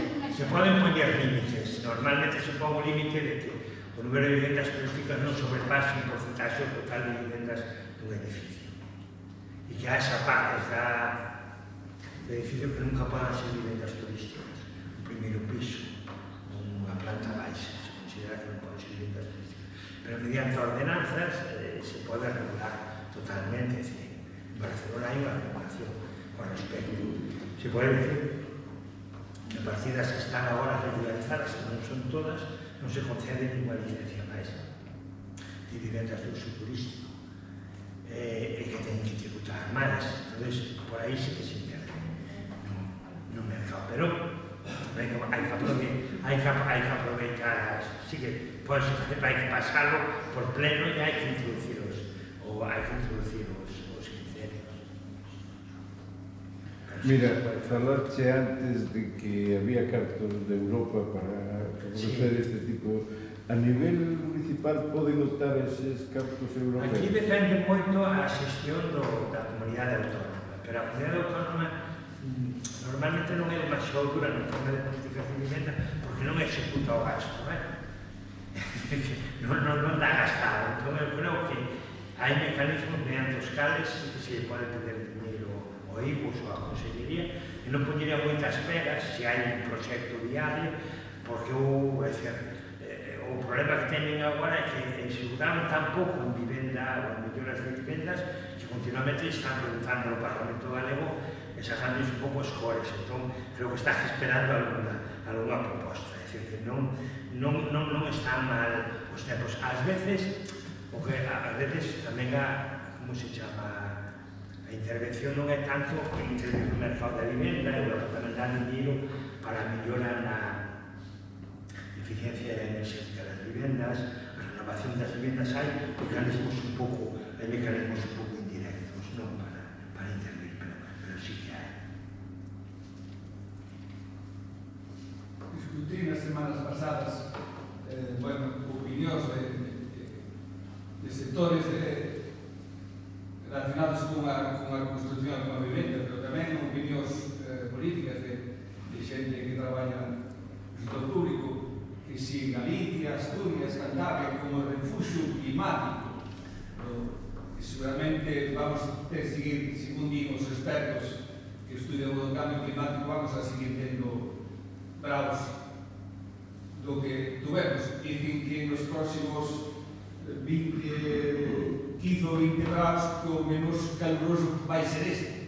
Normalmente se pon o límite de que o número de vivendas turísticas non sobrepase un porcentaxe total de vivendas dun edificio. E que haxa partes do edificio que nunca podan ser vivendas turísticas. Un primeiro piso, unha planta baixa, se considera que non poden ser vivendas turísticas. Pero mediante ordenanzas se pode regular totalmente. En Barcelona hai unha regulación con respecto. Se pode dicir que a partir das que están agora regularizadas, que non son todas, non se concede ninguna licencia máis de vivendas de uso turístico e que teñen que tributar máis. Entón, por aí sí que se intervene no mercado. Pero hai que aproveitar, sí que pode ser facer, hai que pasalo por pleno e hai que introducir os criterios. Mira, falaste antes de que había cartos de Europa para favorecer este tipo. A nivel municipal poden optar eses cartos europeos? Aquí depende moito a xestión da comunidade autónoma, pero a comunidade autónoma normalmente non é demasiado dura no tema de políticas de vivenda porque non executa o gasto, non dá gastado. Entón, eu creo que hai mecanismos mediante os cales que se pode pedir dinheiro ao IVOS ou á Consellería e non poñería moitas pegas se hai un proxecto viable porque o problema que teñen agora é que executaron tan pouco en vivenda ou en melloras de vivendas que continuamente están preguntando ao Parlamento Galego e sacando un pouco os cores. Entón, creo que está esperando alguna proposta. É dicir, que non están mal os tempos. Ás veces tamén como se chama, a intervención non é tanto que intervenir no mercado da vivenda, e tamén dá dinheiro para a mellora na eficiencia enerxética das vivendas, a renovación das vivendas. Hai mecanismos un pouco indirectos, non para intervenir, pero sí que hai. Discutí nas semanas pasadas opinións de sectores relacionados con a construcción dunha vivenda, pero tamén opinións políticas de xente que traballa no sector público, que si Galicia, Asturias, Cantabria como refugio climático, que seguramente vamos a ter que seguir, según digo os expertos que estudian o cambio climático, vamos a seguir tendo bravos do que tuvemos, e que nos próximos 15 ou 20 graus, que o menos caluroso vai ser este.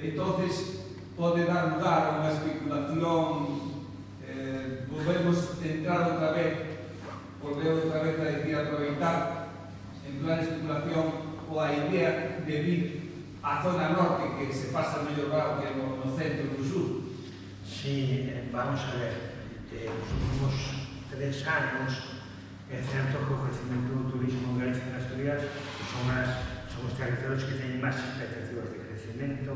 Entonces, pode dar lugar a unha especulación, volvemos a entrar outra vez a decir, aproveitar en plan de especulación ou a idea de vir á zona norte, que se pasa mellor grau que no centro e no sur. Sí, vamos a ver, nos últimos 3 anos é certo que o crecimento do turismo en Galicia e Asturias son os territorios que teñen máis expectativas de crecimento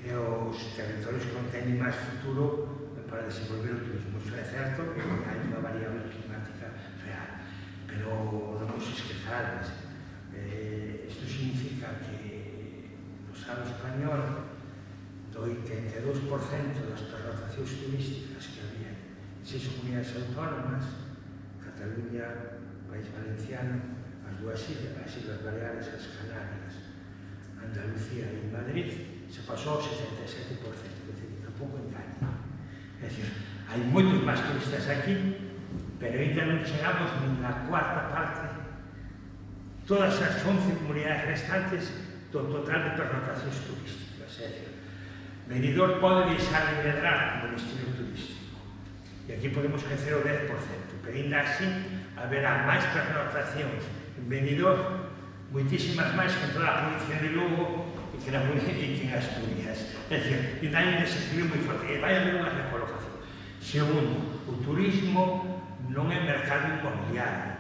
e os territorios que non teñen máis futuro para desenvolver o turismo. Iso é certo que hai unha variable climática real, pero non nos esquezades. Isto significa que no Estado español do 82% das pernoctacións turísticas que había en 6 comunidades autónomas, Cataluña, País Valenciano, as dúas islas, as Islas Baleares, as Canarias, Andalucía e Madrid, se pasou ao 77%, é dicir, tampouco engaña. É dicir, hai moitos máis turistas aquí, pero ainda non chegamos nin a cuarta parte, todas as 11 comunidades restantes do total de pernoctacións turísticas. É dicir, Benidorm pode deixar de medrar como destino turístico, e aquí podemos crecer o 10%, pero ainda así haberá máis pernoctacións en Benidorm, moitísimas máis que en toda a provincia de Lugo e que en Asturias. É dicir, ainda hai un desequilibrio moi forte, e vai haber unha recolocación. Segundo, o turismo non é mercado inmobiliario,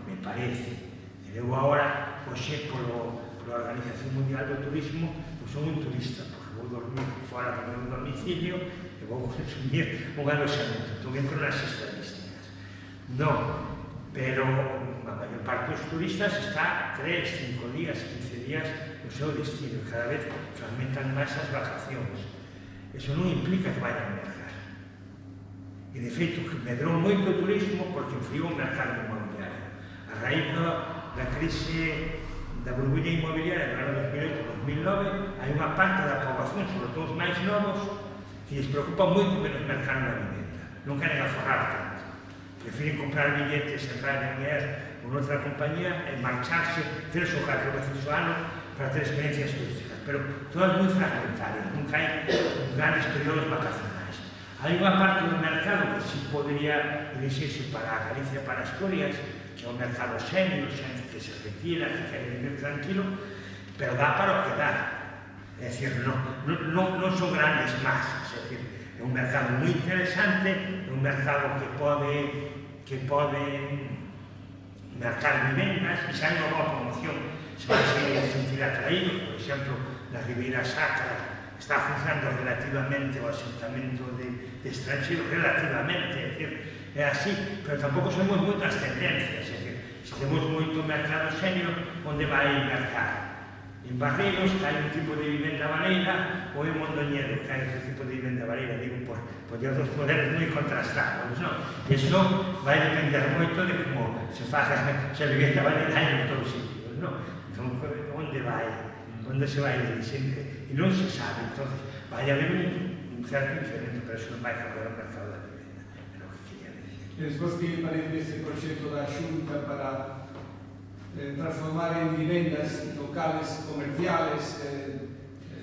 me parece. Eu agora, hoxe, pola Organización Mundial do Turismo, son un turista, porque vou dormir fora do meu domicilio e vou consumir un aloxamento. Entón, entro nas estadísticas. Non, pero a maior parte dos turistas está 3, 5 días, 15 días no seu destino e cada vez fragmentan máis as vacacións. Eso non implica que vayan a mercar. E, de feito, medrou moito o turismo porque enfriou o mercado inmobiliario. A raíz da crise da burbulla inmobiliaria do ano 2008-2009, hai unha parte da poboación, sobre todo os máis novos, que lles preocupa moito menos mercar na vivenda. Non queren aforrar tanto. Prefieren comprar billetes en Ryanair ou noutra compañía e marcharse 3 ou 4 veces ao ano para ter experiencias turísticas. Pero todas moi fragmentarias, nunca hai grandes períodos vacacionais. Hai unha parte do mercado que si podría dirixirse para a Galicia e para Asturias, que é un mercado senior, xente que se retira, que quere vivir tranquilo, pero dá para o que dá. É dicir, non son grandes masas, é dicir, é un mercado moi interesante, é un mercado que pode mercar vivendas, e se hai unha boa promoción, se vai sentir atraído. Por exemplo, na Ribeira Sacra está funcionando relativamente o asentamento de estranxeiros, relativamente, é dicir, é así, pero tampouco sabemos moitas tendencias, é dicir, se temos moito mercado senior, onde vai mercar? En Barreiros, que hai un tipo de vivenda baleira, ou en Mondoñedo, que hai outro tipo de vivenda baleira, digo, por dos modelos moi contrastados, non? E iso vai depender moito de como se faga a vivenda baleira en todos os sitios, non? Entón, onde vai? Onde se vai dirixir? E non se sabe, entón, vai haber un certo incremento, pero iso non vai cambiar o mercado da vivenda, é o que quería decir. E despois, que parece ese proxecto da Xunta para transformar en vivendas locales, comerciales,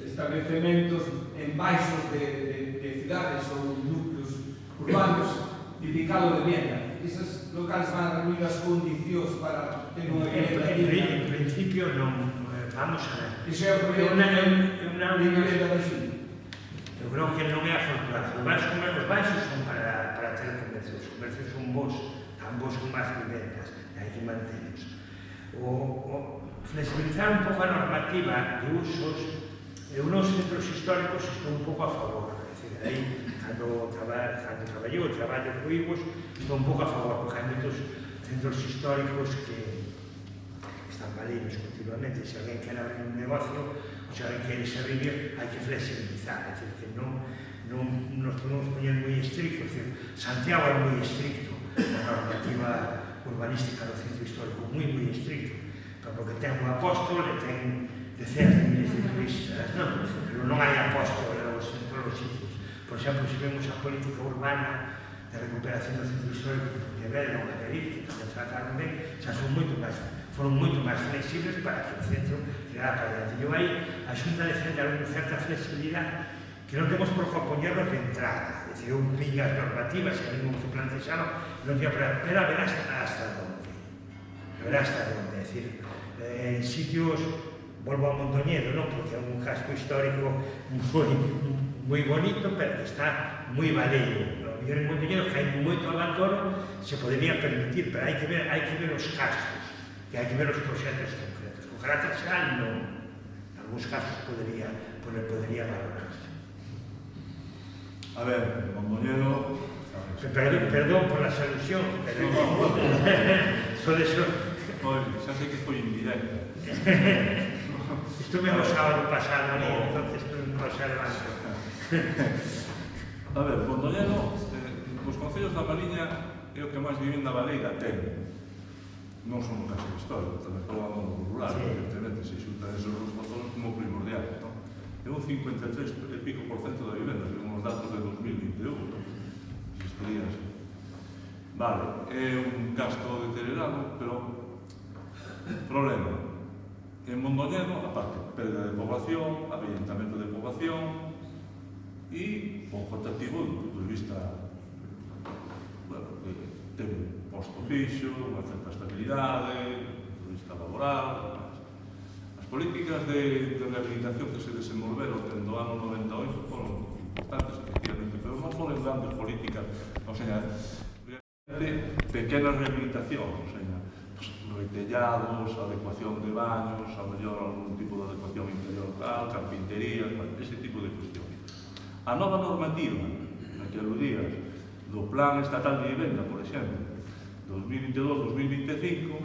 establecementos en baixos de cidades ou núcleos urbanos, dedicado a vivienda? Esas locales van a reunir as condicións para ter unha vivienda digna? En principio non, vamos a ver. Iso é o proxecto de vivienda da Xunta? Eu creo que non é afortunado. Os baixos son para ter comercios. Os comercios son bons, tan bons como as vivendas, e hai que mantelos. Flexibilizar un pouco a normativa de usos, eu nos centros históricos estou un pouco a favor. É dicir, aí, cando traballo co IBUS, estou un pouco a favor, porque hai moitos centros históricos que están valeiros continuamente. Se alguén quer abrir un negocio, ou se alguén quer irse a vivir, hai que flexibilizar. É dicir, que non nos podemos poñer moi estrictos. É dicir, Santiago é moi estricto na normativa urbanística do centro histórico, moi estricto, porque ten un apóstol e ten decenas de miles de turistas, pero non hai apóstol en todos os sitios. Por exemplo, se vemos a política urbana de recuperación do centro histórico de Bello, Madrid, que tamén trataron ben, xa foron moito máis flexibles para que o centro tirara para diante. Eu aí, a Xunta defende unha certa flexibilidade que non temos por compoñernos de entrada. É dicir, eu vi as normativas que ningún que plantexaron, non tinha problema, pero a ver hasta onde. A ver hasta onde. É dicir, en sitios, volvo a Mondoñedo, non? Porque é un casco histórico moi bonito, pero que está moi baleiro. O mellor en Mondoñedo, que hai moito abandono, se podería permitir, pero hai que ver os casos, e hai que ver os proxectos concretos. Con carácter xeral, non. En algúns casos podería valorarse. A ver, Mondoñedo... Perdón por las alusións, pero... Só de eso... Xa sei que foi indirecta. Estuve no sábado pasado ali, entonces non se levanto. A ver, Mondoñedo, os concellos da Mariña é o que máis vivenda baleira ten. Non son un caso histórico, tamén falando do rural, evidentemente, se xuntan esos dos factores como primordial, non? É un 53 e pico % da vivenda, según os datos de 2021, se estaría así. Vale, é un gasto deteriorado, pero problema. En Mondoñedo, aparte, perda de poboación, avellentamento de poboación e pouco atractivo do punto de vista, bueno, que ten un posto fixo, unha certa estabilidade, do punto de vista laboral. As políticas de rehabilitación que se desenvolveron dentro do ano 98 foron importantes, efectivamente, pero non foron grandes políticas, o sea, pequenas rehabilitacións, o sea, retellados, adecuación de baños, a mellor algún tipo de adecuación interior tal, carpintería, ese tipo de cuestións. A nova normativa, na que aludías, do Plan Estatal de Vivenda, por exemplo, 2022-2025,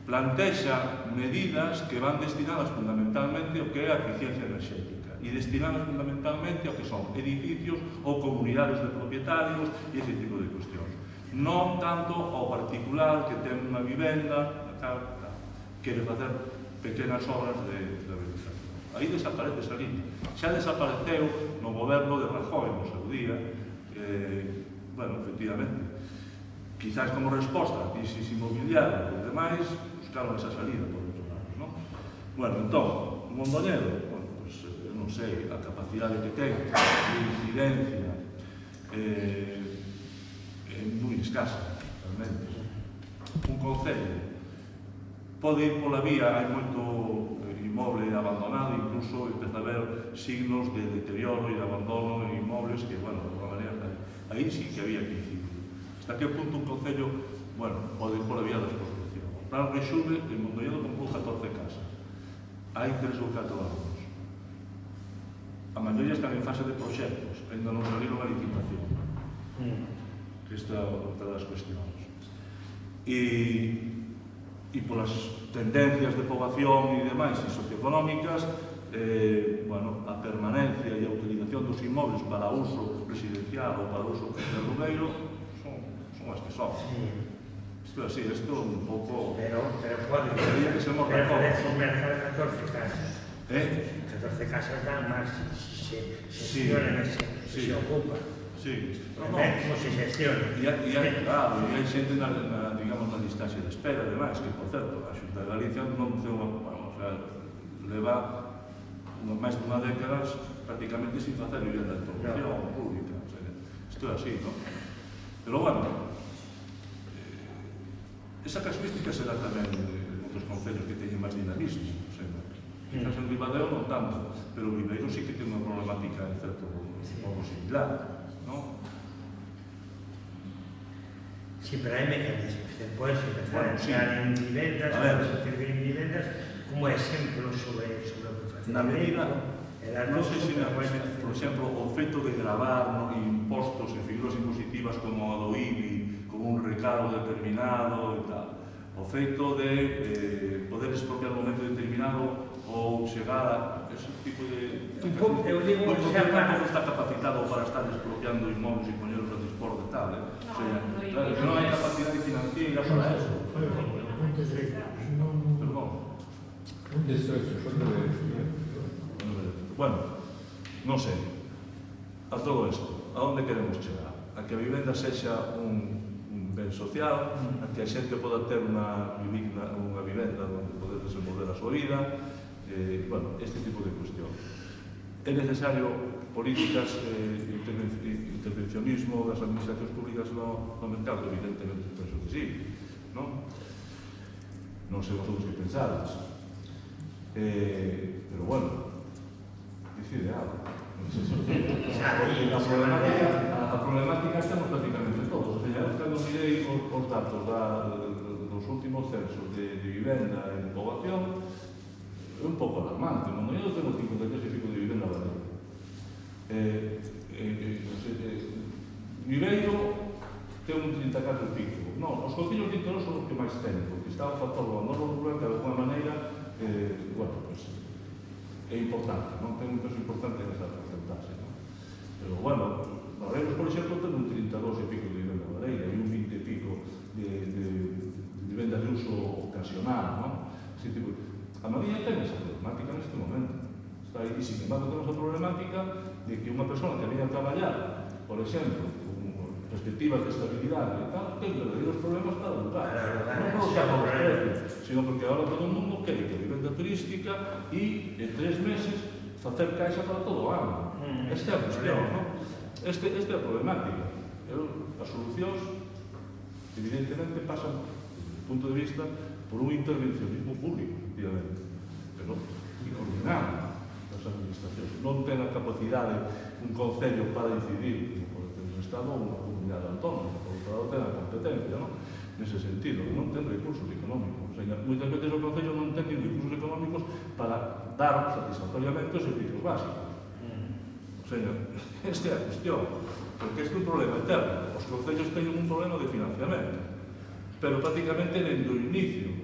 plantexa medidas que van destinadas fundamentalmente ao que é a eficiencia enerxética e destinadas fundamentalmente ao que son edificios ou comunidades de propietarios e ese tipo de cuestións. Non tanto ao particular que ten unha vivenda, quere facer pequenas obras de rehabilitación. Aí desaparece esa línea. Xa desapareceu no goberno de Rajoy, no seu día, bueno, efectivamente, quizás como resposta a crisis inmobiliaria e demais, buscaron esa salida por outro lado, non? Bueno, entón, Mondoñedo, bueno, pues, non sei, a capacidade que ten de incidencia é moi escasa, realmente. Un concello pode ir pola vía, hai moito inmoble abandonado, incluso empeza a haber signos de deterioro e de abandono en inmobles que, bueno, de alguma maneira, aí sí que había que incidir. Hasta que punto un concello, bueno, pode ir pola vía da expropiación. O Plan Rexume, en Mondoñedo comprou 14 casas. Hai 3 ou 4 anos. A maioría están en fase de proxectos, ainda non saliron a licitación. Esta é outra das cuestións. E polas tendencias de poboación e demais e socioeconómicas, bueno, a permanencia e a utilización dos inmobles para uso residencial ou para uso ferroviario son as que son. Isto é así, isto un pouco... Pero pode ser un mercado de 14 casas. 14 casas dan máis se xestionen e se ocupa. Sí, como se xestiona. E hai xente digamos, na distancia de espera, ademais, que, por certo, a Xunta de Galicia non ten leva máis dunha década prácticamente sin facer vivenda de promoción pública. Isto é así, non? Pero, bueno, esa casuística será tamén de outros concellos que teñen máis dinamismo. Quizás en Ribadeo non tanto, pero o Viveiro sí que ten unha problemática en certo modo similar. ¿No? Sí, pero hai mecanismos. Despois empezar a entrar en vivendas, intervir en vivendas, como exemplo sobre o que facemos. Na medida, non sei se por exemplo, o feito de gravar impostos e figuras impositivas como a do IBI, como un recado determinado e tal, o feito de poder expropiar un momento determinado ou chegar a ese tipo de... Eu digo, xa está capacitado para estar expropiando inmobles e poñeros a dispor de tal, non hai capacidade financiera para eso. Perdón. Bueno, non sei, a todo isto, a onde queremos chegar? a que a vivenda sexa un ben social, a que a xente poda ter unha vivenda onde poder desenvolver a súa vida, bueno, este tipo de cuestión. É necesario políticas de intervencionismo das administracións públicas no mercado, evidentemente, penso que sí, non? Non sei vosotros que pensades. Pero bueno, decide algo. A problemática estamos prácticamente todos. O sea, cando mirei os datos dos últimos censos de vivenda en poboación, é un pouco alarmante. No yo tengo 53 e pico de vivenda vale. Viveiro ten un 34 e pico. Non, os concellos de interior son os que máis ten, porque está o factor do abandono rural que, de alguna maneira, bueno, pues, é importante, non? Ten un peso importante nesa porcentaxe, non? Pero, bueno, Barreiros, por exemplo, ten un 32 e pico de vivenda vareira e un 20 e pico de vivenda de uso ocasional, non? Ese tipo de... A Mariña ten esa problemática neste momento. Está aí, e sin embargo, temos a problemática de que unha persona que venha a traballar, por exemplo, con perspectivas de estabilidade e tal, ten verdadeiros problemas para lugar. Non por xa por precios, sino porque agora todo o mundo quere que a vivenda turística e en 3 meses facer caixa para todo o ano. Esta é a cuestión, non? Esta é a problemática. As solucións, evidentemente, pasan, desde o punto de vista, por un intervencionismo público, efectivamente, pero coordinado das administracións. Non ten a capacidade un concello para decidir, como pode ter un Estado ou unha comunidade autónoma, por outro lado ten a competencia, non? Nese sentido, non ten recursos económicos. O sea, moitas veces o concello non ten recursos económicos para dar satisfactoriamente os servicios básicos. O sea, esta é a cuestión, porque este é un problema eterno. Os concellos teñen un problema de financiamento, pero prácticamente dende o inicio,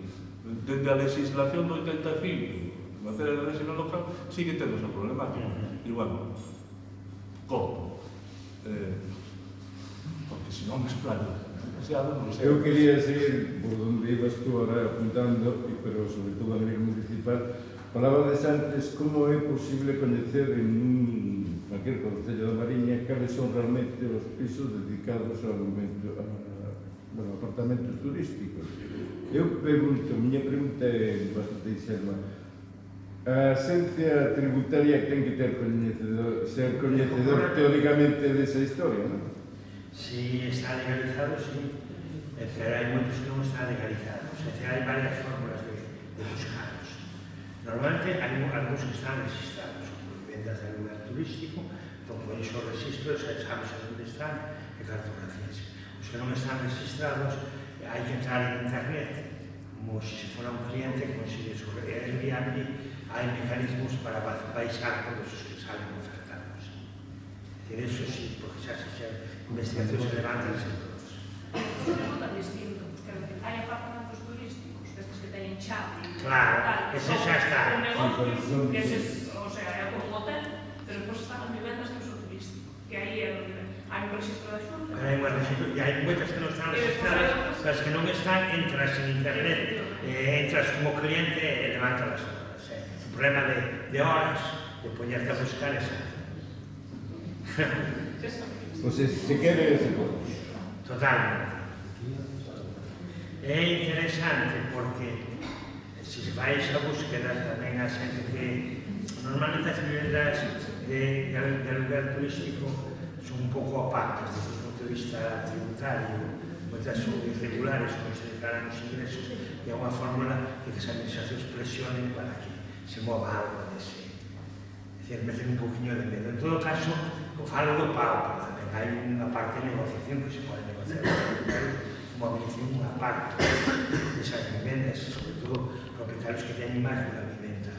dende a legislación do 85, en materia de régimen local, sigue tendo esa problemática. E, bueno, como? Porque se non me explayo demasiado, non sei. Eu quería seguir por onde ibas tú agora apuntando, pero sobre todo a nivel municipal. Falabades antes como é posible coñecer en cualquier concello da Mariña cales son realmente os pisos dedicados ao apartamentos turísticos. Eu pregunto, a miña pregunta é bastante inserma. A esencia tributaria ten que ser coñecedor teóricamente desa historia, non? Si está legalizado, sí. Pero hai moitos que non están legalizados. Hai varias fórmulas de buscarlos. Normalmente hai algúns que están registrados como vivendas de lugar turístico, entón con iso registro xa sabes onde están e cartografías. Os que non están registrados hai que entrar en internet, como se fora un cliente que consigue sobre Airbnb, hai mecanismos para baixar todos os que salen ofertados. E eso sí, porque xa investigacións se levantan en todos. Isto non tan distinto, hai apartamentos turísticos, destes que teñen chave. Claro, ese xa está. Un negocio, que ese, o sea, é como un hotel, pero despois están as vivendas de uso turístico, que aí é onde hai un registro da Xunta. Hai un registro, e hai moitas que non están registradas, as que non están, entras en internet, entras como cliente e levantas as horas. Un problema de horas, de ponerte a buscar esa. Pois se quere, se pode. Totalmente. É interesante porque se fai esa búsqueda tamén a xente que normalmente as vivendas de lugar turístico son un pouco opacas desde o punto de vista tributario, moitas son irregulares, non se declaran os ingresos, e é unha fórmula que as administracións presionen para que se mova algo dese. É dicir, meten un poquinho de medo. En todo caso, o falo do pago, pero tamén hai unha parte de negociación que se pode negociar como habilitación unha parte desas vivendas, sobre todo propietarios que teñen máis dunha vivenda,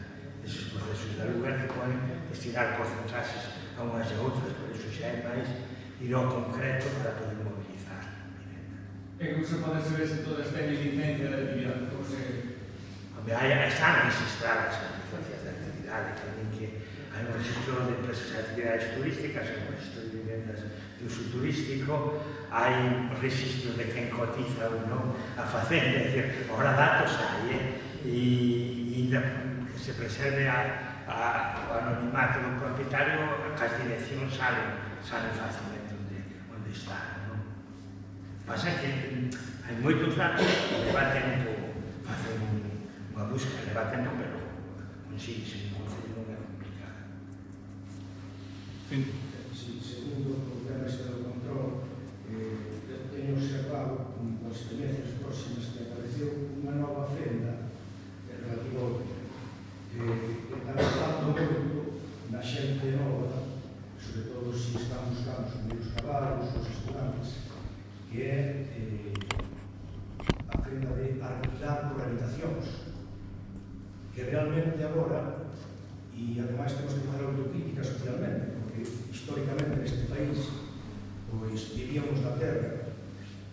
eses procesos de lugar que poden destinar porcentaxes a unhas e outras, por iso xa é máis ir ao concreto para poder mobilizar a vivenda. E como se pode saber se todas teñen licencia de actividade? Como se... Están registradas as licencias de actividade, tamén que hai un registro de empresas de actividades turísticas, hai un registro de vivendas de uso turístico, hai un registro de quen cotiza ou non a facenda, é dicir, agora datos hai, e que se preserve o anonimato do propietario, que as direccións salen facilmente onde está, non? Pasa que hai moitos datos que leva tempo facer unha búsqueda, leva tempo, pero consíguese un concello non é complicado. Fin. Sí, segundo o tema este do control, teño observado con experiencias próximas que apareceu unha nova fenda relativa ao tema, que está gastando moito na xente nova, sobre todo se están buscando os primeiros cabalos, os estudantes, que é a fenda de alquilar por habitacións, que realmente agora, e ademais temos que fazer autocrítica socialmente, porque históricamente neste país pois vivíamos da terra,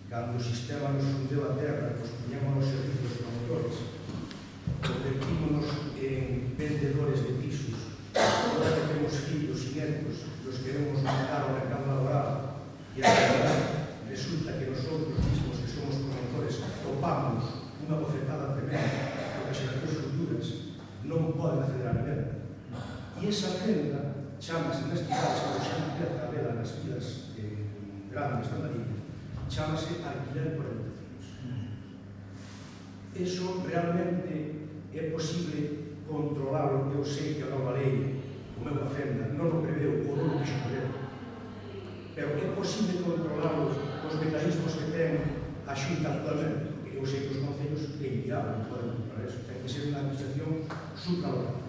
cando o sistema nos fundeu a terra, pois poñemos os servicios promotores, convertímonos en vendedores de pisos, agora que temos fillos e netos, los queremos mandar ao mercado laboral, e a realidade resulta que nosotros mismos, que somos promotores, topamos unha bofetada tremenda, porque as xeracións futuras non poden acceder á vivenda. E esa fenda chamase neste caso, como xa empieza a vela nas vilas grandes da Mariña, chamase alquiler por habitacións. Eso realmente é posible controlalo. Eu sei que a nova lei, como é unha fenda, non o preveu ou non o quixo prever, pero é posible controlalo os mecanismos que ten a Xunta actualmente, porque eu sei que os concellos é inviable, non poden controlar eso, ten que ser unha administración supralogada.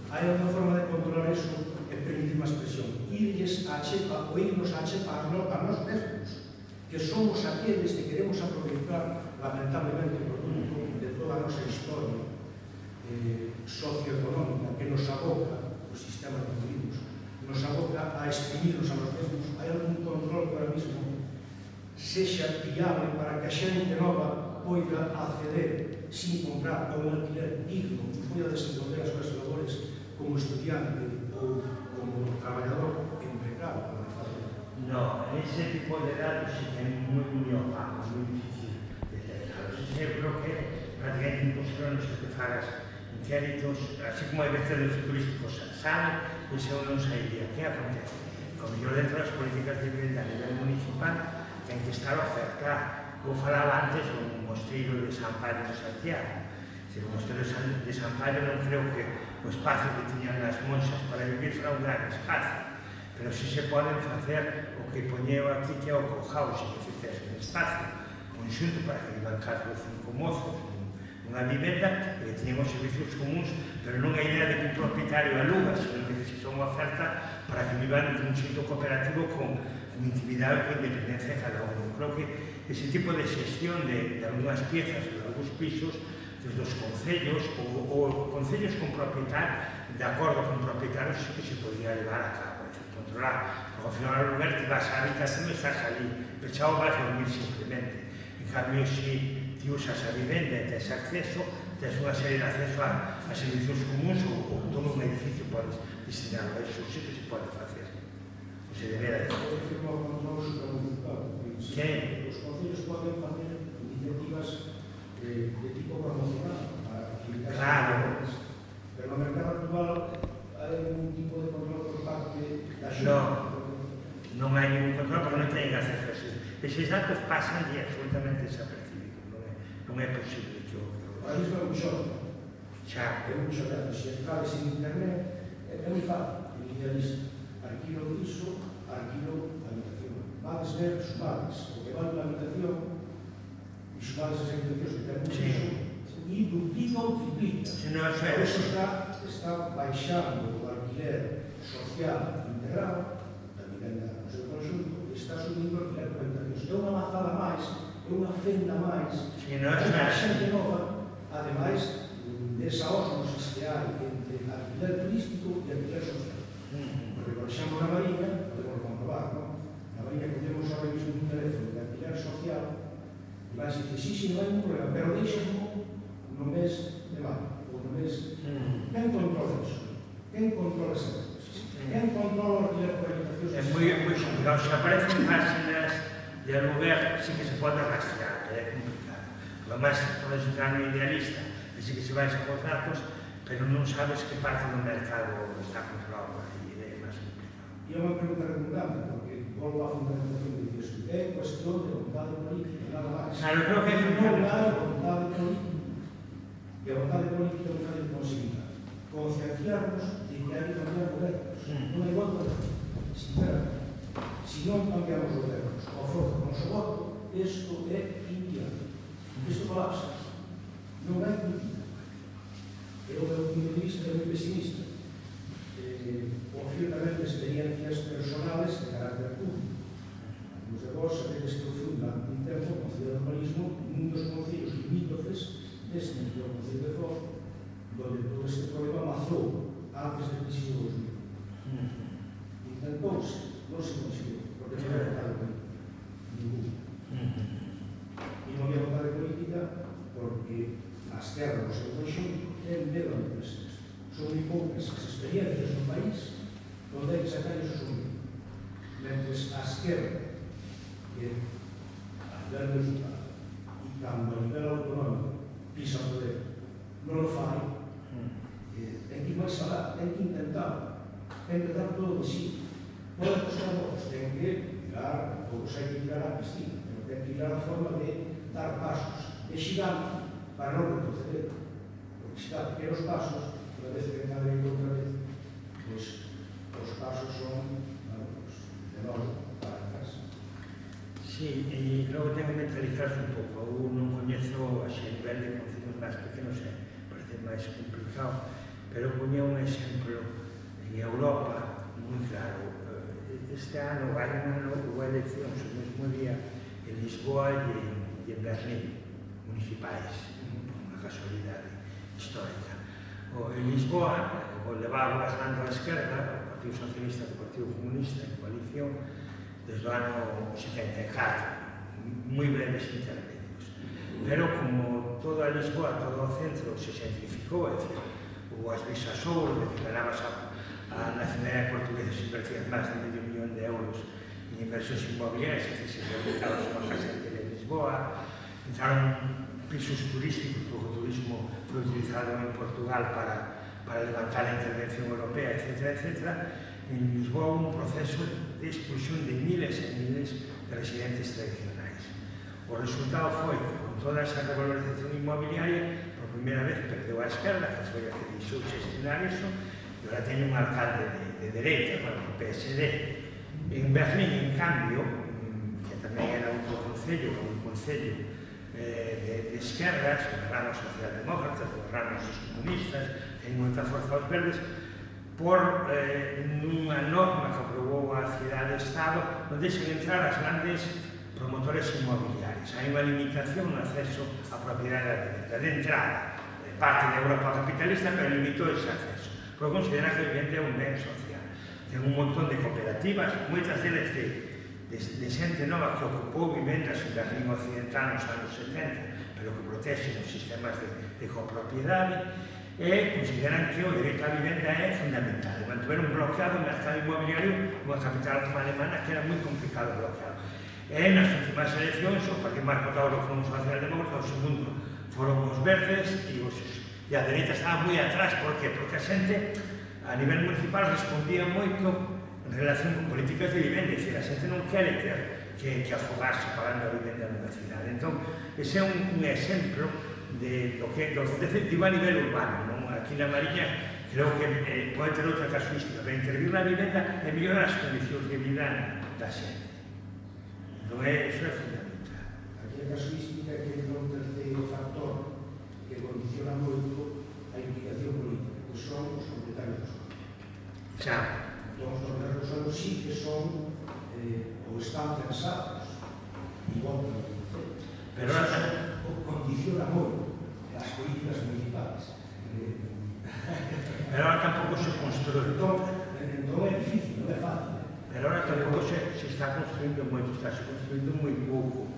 Hai unha forma de controlar eso e permitir unha expresión, irles a chepa ou irnos a chepa a nós mesmos, que somos aqueles que queremos aproveitar lamentablemente o produto de toda a nosa historia socioeconómica que nos aboca o sistema que vivimos, nos aboca a exprimirnos a nós mesmos. Hai algún control que ahora mismo sexa viable para que a xente nova poida acceder sin comprar a un alquiler digno, poida desenvolver as súas labores como estudiante ou como traballador en precario. No, ese tipo de datos sí que es muy opaco, muy difícil de detectarlos. Yo creo que prácticamente imposible que te hagas inquéritos, así como hay veces los turísticos saben, pues eu non sairía. ¿Qué acontece? Como yo dentro das políticas de vivienda a nivel municipal, ten que estar a ofertar. Eu falaba antes do mosteiro de San Pablo de Santiago. O mosteiro de San Pablo non creo que o espacio que tiñan as monxas para vivir fra un gran espacio, pero si se poden facer o que poñeu aquí que é o cohousing, que fixese un espacio conxunto para que vivan 4 ou 5 mozos nunha vivenda que teñen os servicios comuns, pero non a idea de que un propietario aluga, senón que se son unha oferta para que vivan un xeito cooperativo con intimidade e con independencia de cada uno. Creo que ese tipo de xestión de algunhas piezas, de algúns pisos, desde os concellos ou concellos con propietarios, de acordo con propietarios, sí que se podría levar a cabo, é dicir, controlar. Ao final do lugar te vas a habitación e estás ali, pechado vas a dormir simplemente. En cambio, se ti usas a vivenda e tens acceso, tens unha serie de acceso a servicios comuns ou todo un edificio podes destinarlo a eso, sí que se pode facer. O se debera de facer. Que os concellos poden facer iniciativas de tipo promocional para actividades. Claro. Pero no mercado actual hai un tipo de control por parte da Xunta. Non hai ningún control porque non teñen acceso a esos. Eses datos pasan e absolutamente desapercibidos. Non é posible que o... Aí isto é un xogo. Xa. É un xogo. Se entrades en internet, é moi fácil. Inicialista. Alquilo piso, alquilo habitación. Vades ver, sumades. O que vale na habitación e sumades as habitacións que ten un piso e duplica ou triplica. Por eso está baixando o alquiler social integral da vivenda no seu conxunto, está subindo o alquiler por habitacións. É unha mazada máis, é unha fenda máis, a xente nova, ademais desa osmosis que hai entre alquiler turístico e alquiler social. Porque, por exemplo, na Mariña, podemos comprobar, non? Na Mariña podemos ahora mismo un teléfono de alquiler social e vais a dicir, sí, non hai un problema, pero deixamos no mes de maio, ou no mes... Quen controla iso? Quen controla esa cosa? Quen controla o alquiler por habitacións? É moi complicado. Se aparecen páginas de aluguer, sí que se pode rastrear, é complicado. Además, podes entrar no idealista, e sí que se vais a os datos, pero non sabes que parte do mercado está controlado, e é máis complicado. E é unha pregunta redundante, porque volvo á fundamentación de que é cuestión de vontade política, nada máis. Claro, creo que non hai vontade política. E a vontade política non hai de conseguir concienciarnos de que hai que cambiar gobernos. Non hai volta de sinceramente. Se non cambiamos gobernos ao forza con o noso voto, isto é inviable. Isto colapsa. Non hai política. Eu, do meu punto de vista, é moi pesimista. Confío tamén de experiencias personales de carácter público. Algunos de vos sabedes que eu fui durante un tempo concello de urbanismo nun dos concellos limítrofes deste do concello de Foz, donde todo este problema mazou antes da crisis do 2000. Intentouse, non se conseguiu, porque non había vontade política. Ningún. E non había vontade política porque a esquerda do seu conxunto ten medo de presentes. Son moi poucas as experiencias no país onde hai que sacar iso sumido. Mentre a esquerda, que a nivel municipal e cando a nivel autonómico pisa o poder, non o fai, ten que ir máis alá, ten que intentar, ten que dar todo de sí. Pode costar vos, ten que tirar, ou se hai que tirar a piscina, pero ten que tirar a forma de dar pasos de xigante para non retroceder. Porque se dá pequenos pasos, una vez que cada vez outra vez, pois os pasos son de novo para atrás. Sí, e logo ten que mentalizarse un pouco. Eu non coñezo a nivel de concellos máis pequenos, parece máis complicado, pero poñía un exemplo en Europa moi claro. Este ano hai eleccións o mesmo día en Lisboa e en Berlín, municipais, unha casualidade histórica. En Lisboa, o levaba bastante a esquerda, o Partido Socialista e o Partido Comunista en coalición, desde o ano 74, moi breves intermedios. Pero como toda Lisboa, todo o centro se centrificou, é dicir, hubo as visas ouro, declarabas a nacionalidade portuguesa se invertían máis de €500 000 en inversións inmobiliarias, é dicir, se realizaba unha casa entera en Lisboa, entraron pisos turísticos, porque o turismo foi utilizado en Portugal para levantar a intervención europea, etc., etc. En Lisboa un proceso de expulsión de miles e miles de residentes tradicionais. O resultado foi que, con toda esa revalorización inmobiliaria, por primeira vez perdeu a esquerda, que foi a que deixou gestionar iso, e agora teñe un alcalde de dereita, o PSD. En Berlín, en cambio, que tamén era outro concello, un concello de esquerdas, gobernaron os socialdemócratas, gobernaron os comunistas, ten moita forza aos verdes, por nunha norma que aprobou a cidade-estado onde deixan entrar as grandes promotores inmobiliarios. Hai unha limitación no acceso á propiedade da vivenda. De entrada, parte da Europa capitalista, pero limitou ese acceso, porque considera que a vivenda é un ben social. Ten un montón de cooperativas, moitas deles de xente nova que ocupou vivendas en Berlín Occidental nos anos 70, pero que protexen os sistemas de copropiedade, e consideran que o dereito á vivenda é fundamental. E mantiveron bloqueado o mercado inmobiliario nunha capital como a alemana, que era moi complicado bloqueado. E nas últimas eleccións, o partido máis votado foron os socialdemócratas, o segundo foron os verdes, e a dereita estaba moi atrás. Por qué? Porque a xente, a nivel municipal, respondía moito en relación con políticas de vivenda, é dicir, a xente non quere ter que afogarse pagando a vivenda nunha cidade. Entón, ese é un exemplo do que acontece, digo, a nivel urbano, non? Aquí na Mariña, creo que pode ter outra casuística, pero intervir na vivenda é mellorar as condicións de vida da xente. Entón, iso é fundamental. Aquí a casuística é que é un terceiro factor que condiciona moito a implicación política, que son os propietarios dos solos. Xa. Os propietarios dos solos sí que son ou están pensados igual que o concello. Pero condiciona moito as políticas municipales. Pero ahora tampouco se construye. Entón é difícil, non é fácil. Pero ahora tampouco se está construindo moito, está se construindo moi pouco.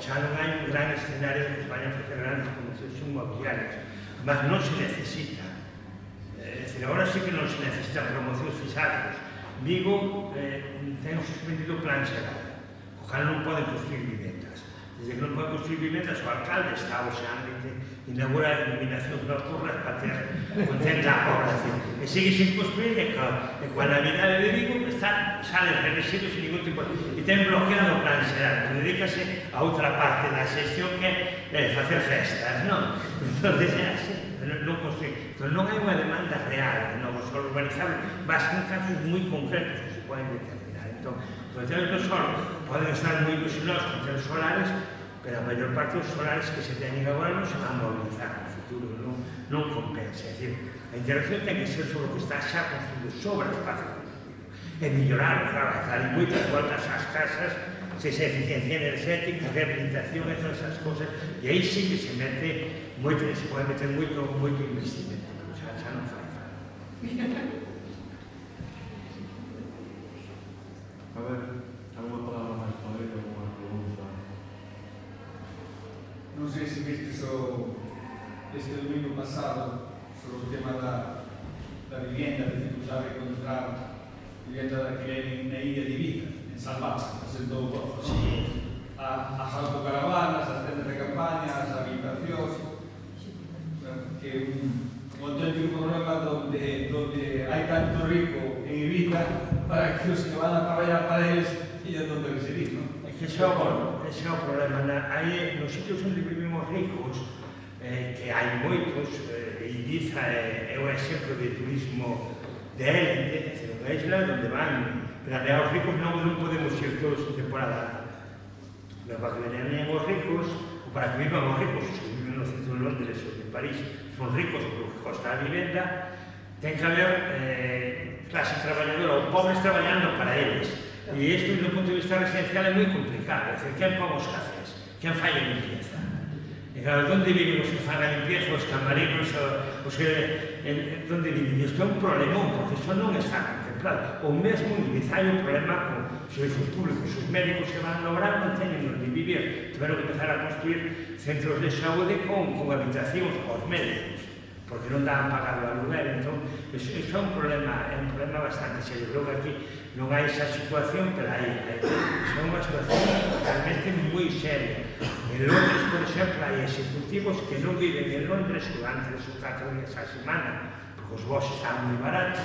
Xa non hai un gran escenario que España ofrece grandes promocións inmobiliarias, mas non se necesita. É dicir, agora sí que non se necesitan promocións fixadas. Vigo ten suspendido o plan xeral, o cal non poden construir vivendas. Desde que non pode construir vivendas, o alcalde está oxeante inaugura a iluminación nocturna para ter contenta a población. E sigue sin construir, e coa Navidade de Vigo salen residuos sin ningún tipo. E ten bloqueado o plan xeral, que dedícase a outra parte da xestión que é facer festas, non? Entón, é así, non construir. Entón, non hai unha demanda real de novos solos urbanizables, basta en casos moi concretos que se poden determinar. Entón, os telos do sol poden estar moi ilusionados con telos solares, pero a maior parte dos solares que se teñen agora non se van a mobilizar no futuro, non compensa. É dicir, a interacción ten que ser sobre o que está xa construído, sobre o espacio construído. E mellorar, claro, dar moitas voltas ás casas, se eficiencia energética, rehabilitación e todas esas cosas, e aí sí que se mete moito, se pode meter moito investimento, pero xa non fai falta. A ver, alguna palabra máis para ver, alguna pregunta? Non sei se vistes este domingo pasado sobre o tema da vivienda, que tipo sabe encontrar vivienda da que na illa de Ibiza, en Salvaje, presentou o gozo, non? Sí. As autocaravanas, as tendas de campaña, as habitacións, que é un auténtico problema donde hai tanto rico en Ibiza para que os que van a traballar para eles teñan donde residir, non? É que ese é o problema. Hai nos sitios onde vivimos ricos, que hai moitos, Ibiza é o exemplo de turismo de élite, é unha isla onde van, pero a os ricos non podemos ir todos en temporada alta. Pero para que venían os ricos, ou para que vivan os ricos, os que viven no centro de Londres ou de París, son ricos polo que costa a vivenda, ten que haber clase trabajadora ou pobres traballando para eles. E isto, do punto de vista residencial, é moi complicado. É dicir, quen pon os cafés? Quen fai a limpieza? E claro, onde viven os que fan a limpieza, os camareiros, os que... Onde viven? Isto é un problemón, porque isto non está contemplado. O mesmo en Ibiza hai un problema con servicios públicos. Os médicos que van a lograr non teñen onde vivir. Tiveron que empezar a construir centros de saúde con habitacións aos médicos, porque non daban pagado a aluguer. Entón, iso é un problema bastante serio. Creo que aquí non hai esa situación, pero hai unha situación realmente moi seria. En Londres, por exemplo, hai executivos que non viven en Londres durante os 4 días a semana, porque os voos están moi baratos,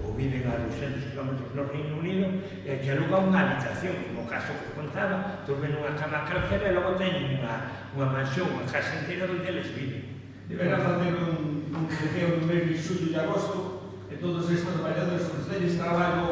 ou viven a 200 km no Reino Unido, e que alugan unha habitación, como o caso que contaba, dormen nunha cama calquera e logo teñen unha mansión, unha casa inteira onde eles viven. Deberá facer un bloqueo no mes de xullo e agosto, e todos estes traballadores que teñen traballo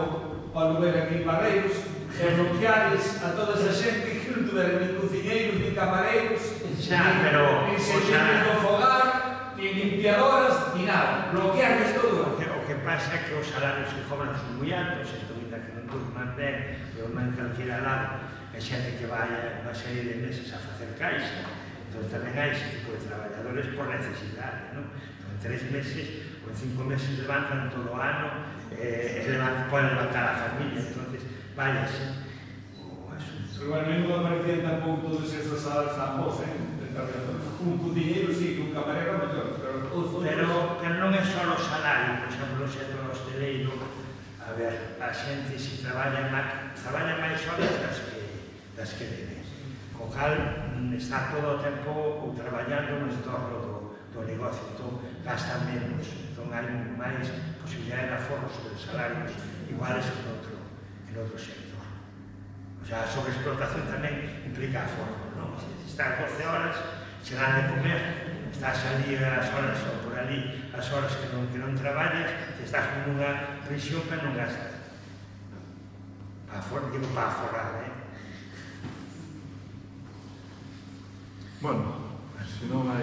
ao aluguer aquí en Barreiros, e bloquearles a toda esa xente que non tuveran ni cociñeiros, ni camareiros, ni servicios do fogar, ni limpiadoras, ni nada. Bloquearles todo. O que pasa é que os salarios que cobran son moi altos, entón, que non durman ben, durman en calquera lado, é xente que vai unha serie de meses a facer caixa. Entón, tamén hai ese tipo de traballadores por necesidade, non? En 3 meses ou en 5 meses levantan todo o ano e poden levantar a familia, entonces, váyase o asunto. Pero bueno, non aparecían tampouco todos esos salarios tan bons, un cociñeiro sí, un camarero mellor, pero non é só o salario, por exemplo, no sector hosteleiro, a ver, a xente se traballa máis horas das que debe. Co cal está todo o tempo ou traballando no entorno do negocio, entón gasta menos, entón hai máis posibilidade de aforro sobre salarios iguales que en outro sector. O sea, a sobreexplotación tamén implica aforro, non? Se estás 12 horas, se dan de comer, estás ali as horas ou por ali as horas que non traballas, te estás con unha prisión que non gastas. Digo para aforrar, Bueno, se non hai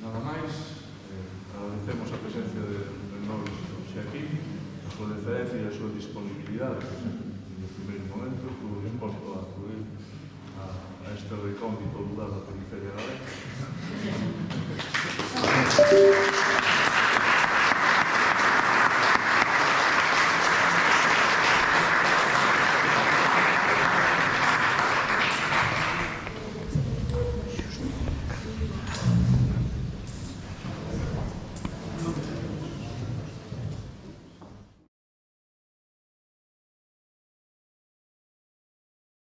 nada máis, agradecemos a presencia de Nobis hoxe aquí, a súa deferencia e a súa disponibilidade, no primeiro momento, por disposto a acudir a este recóndito lugar da periferia galega.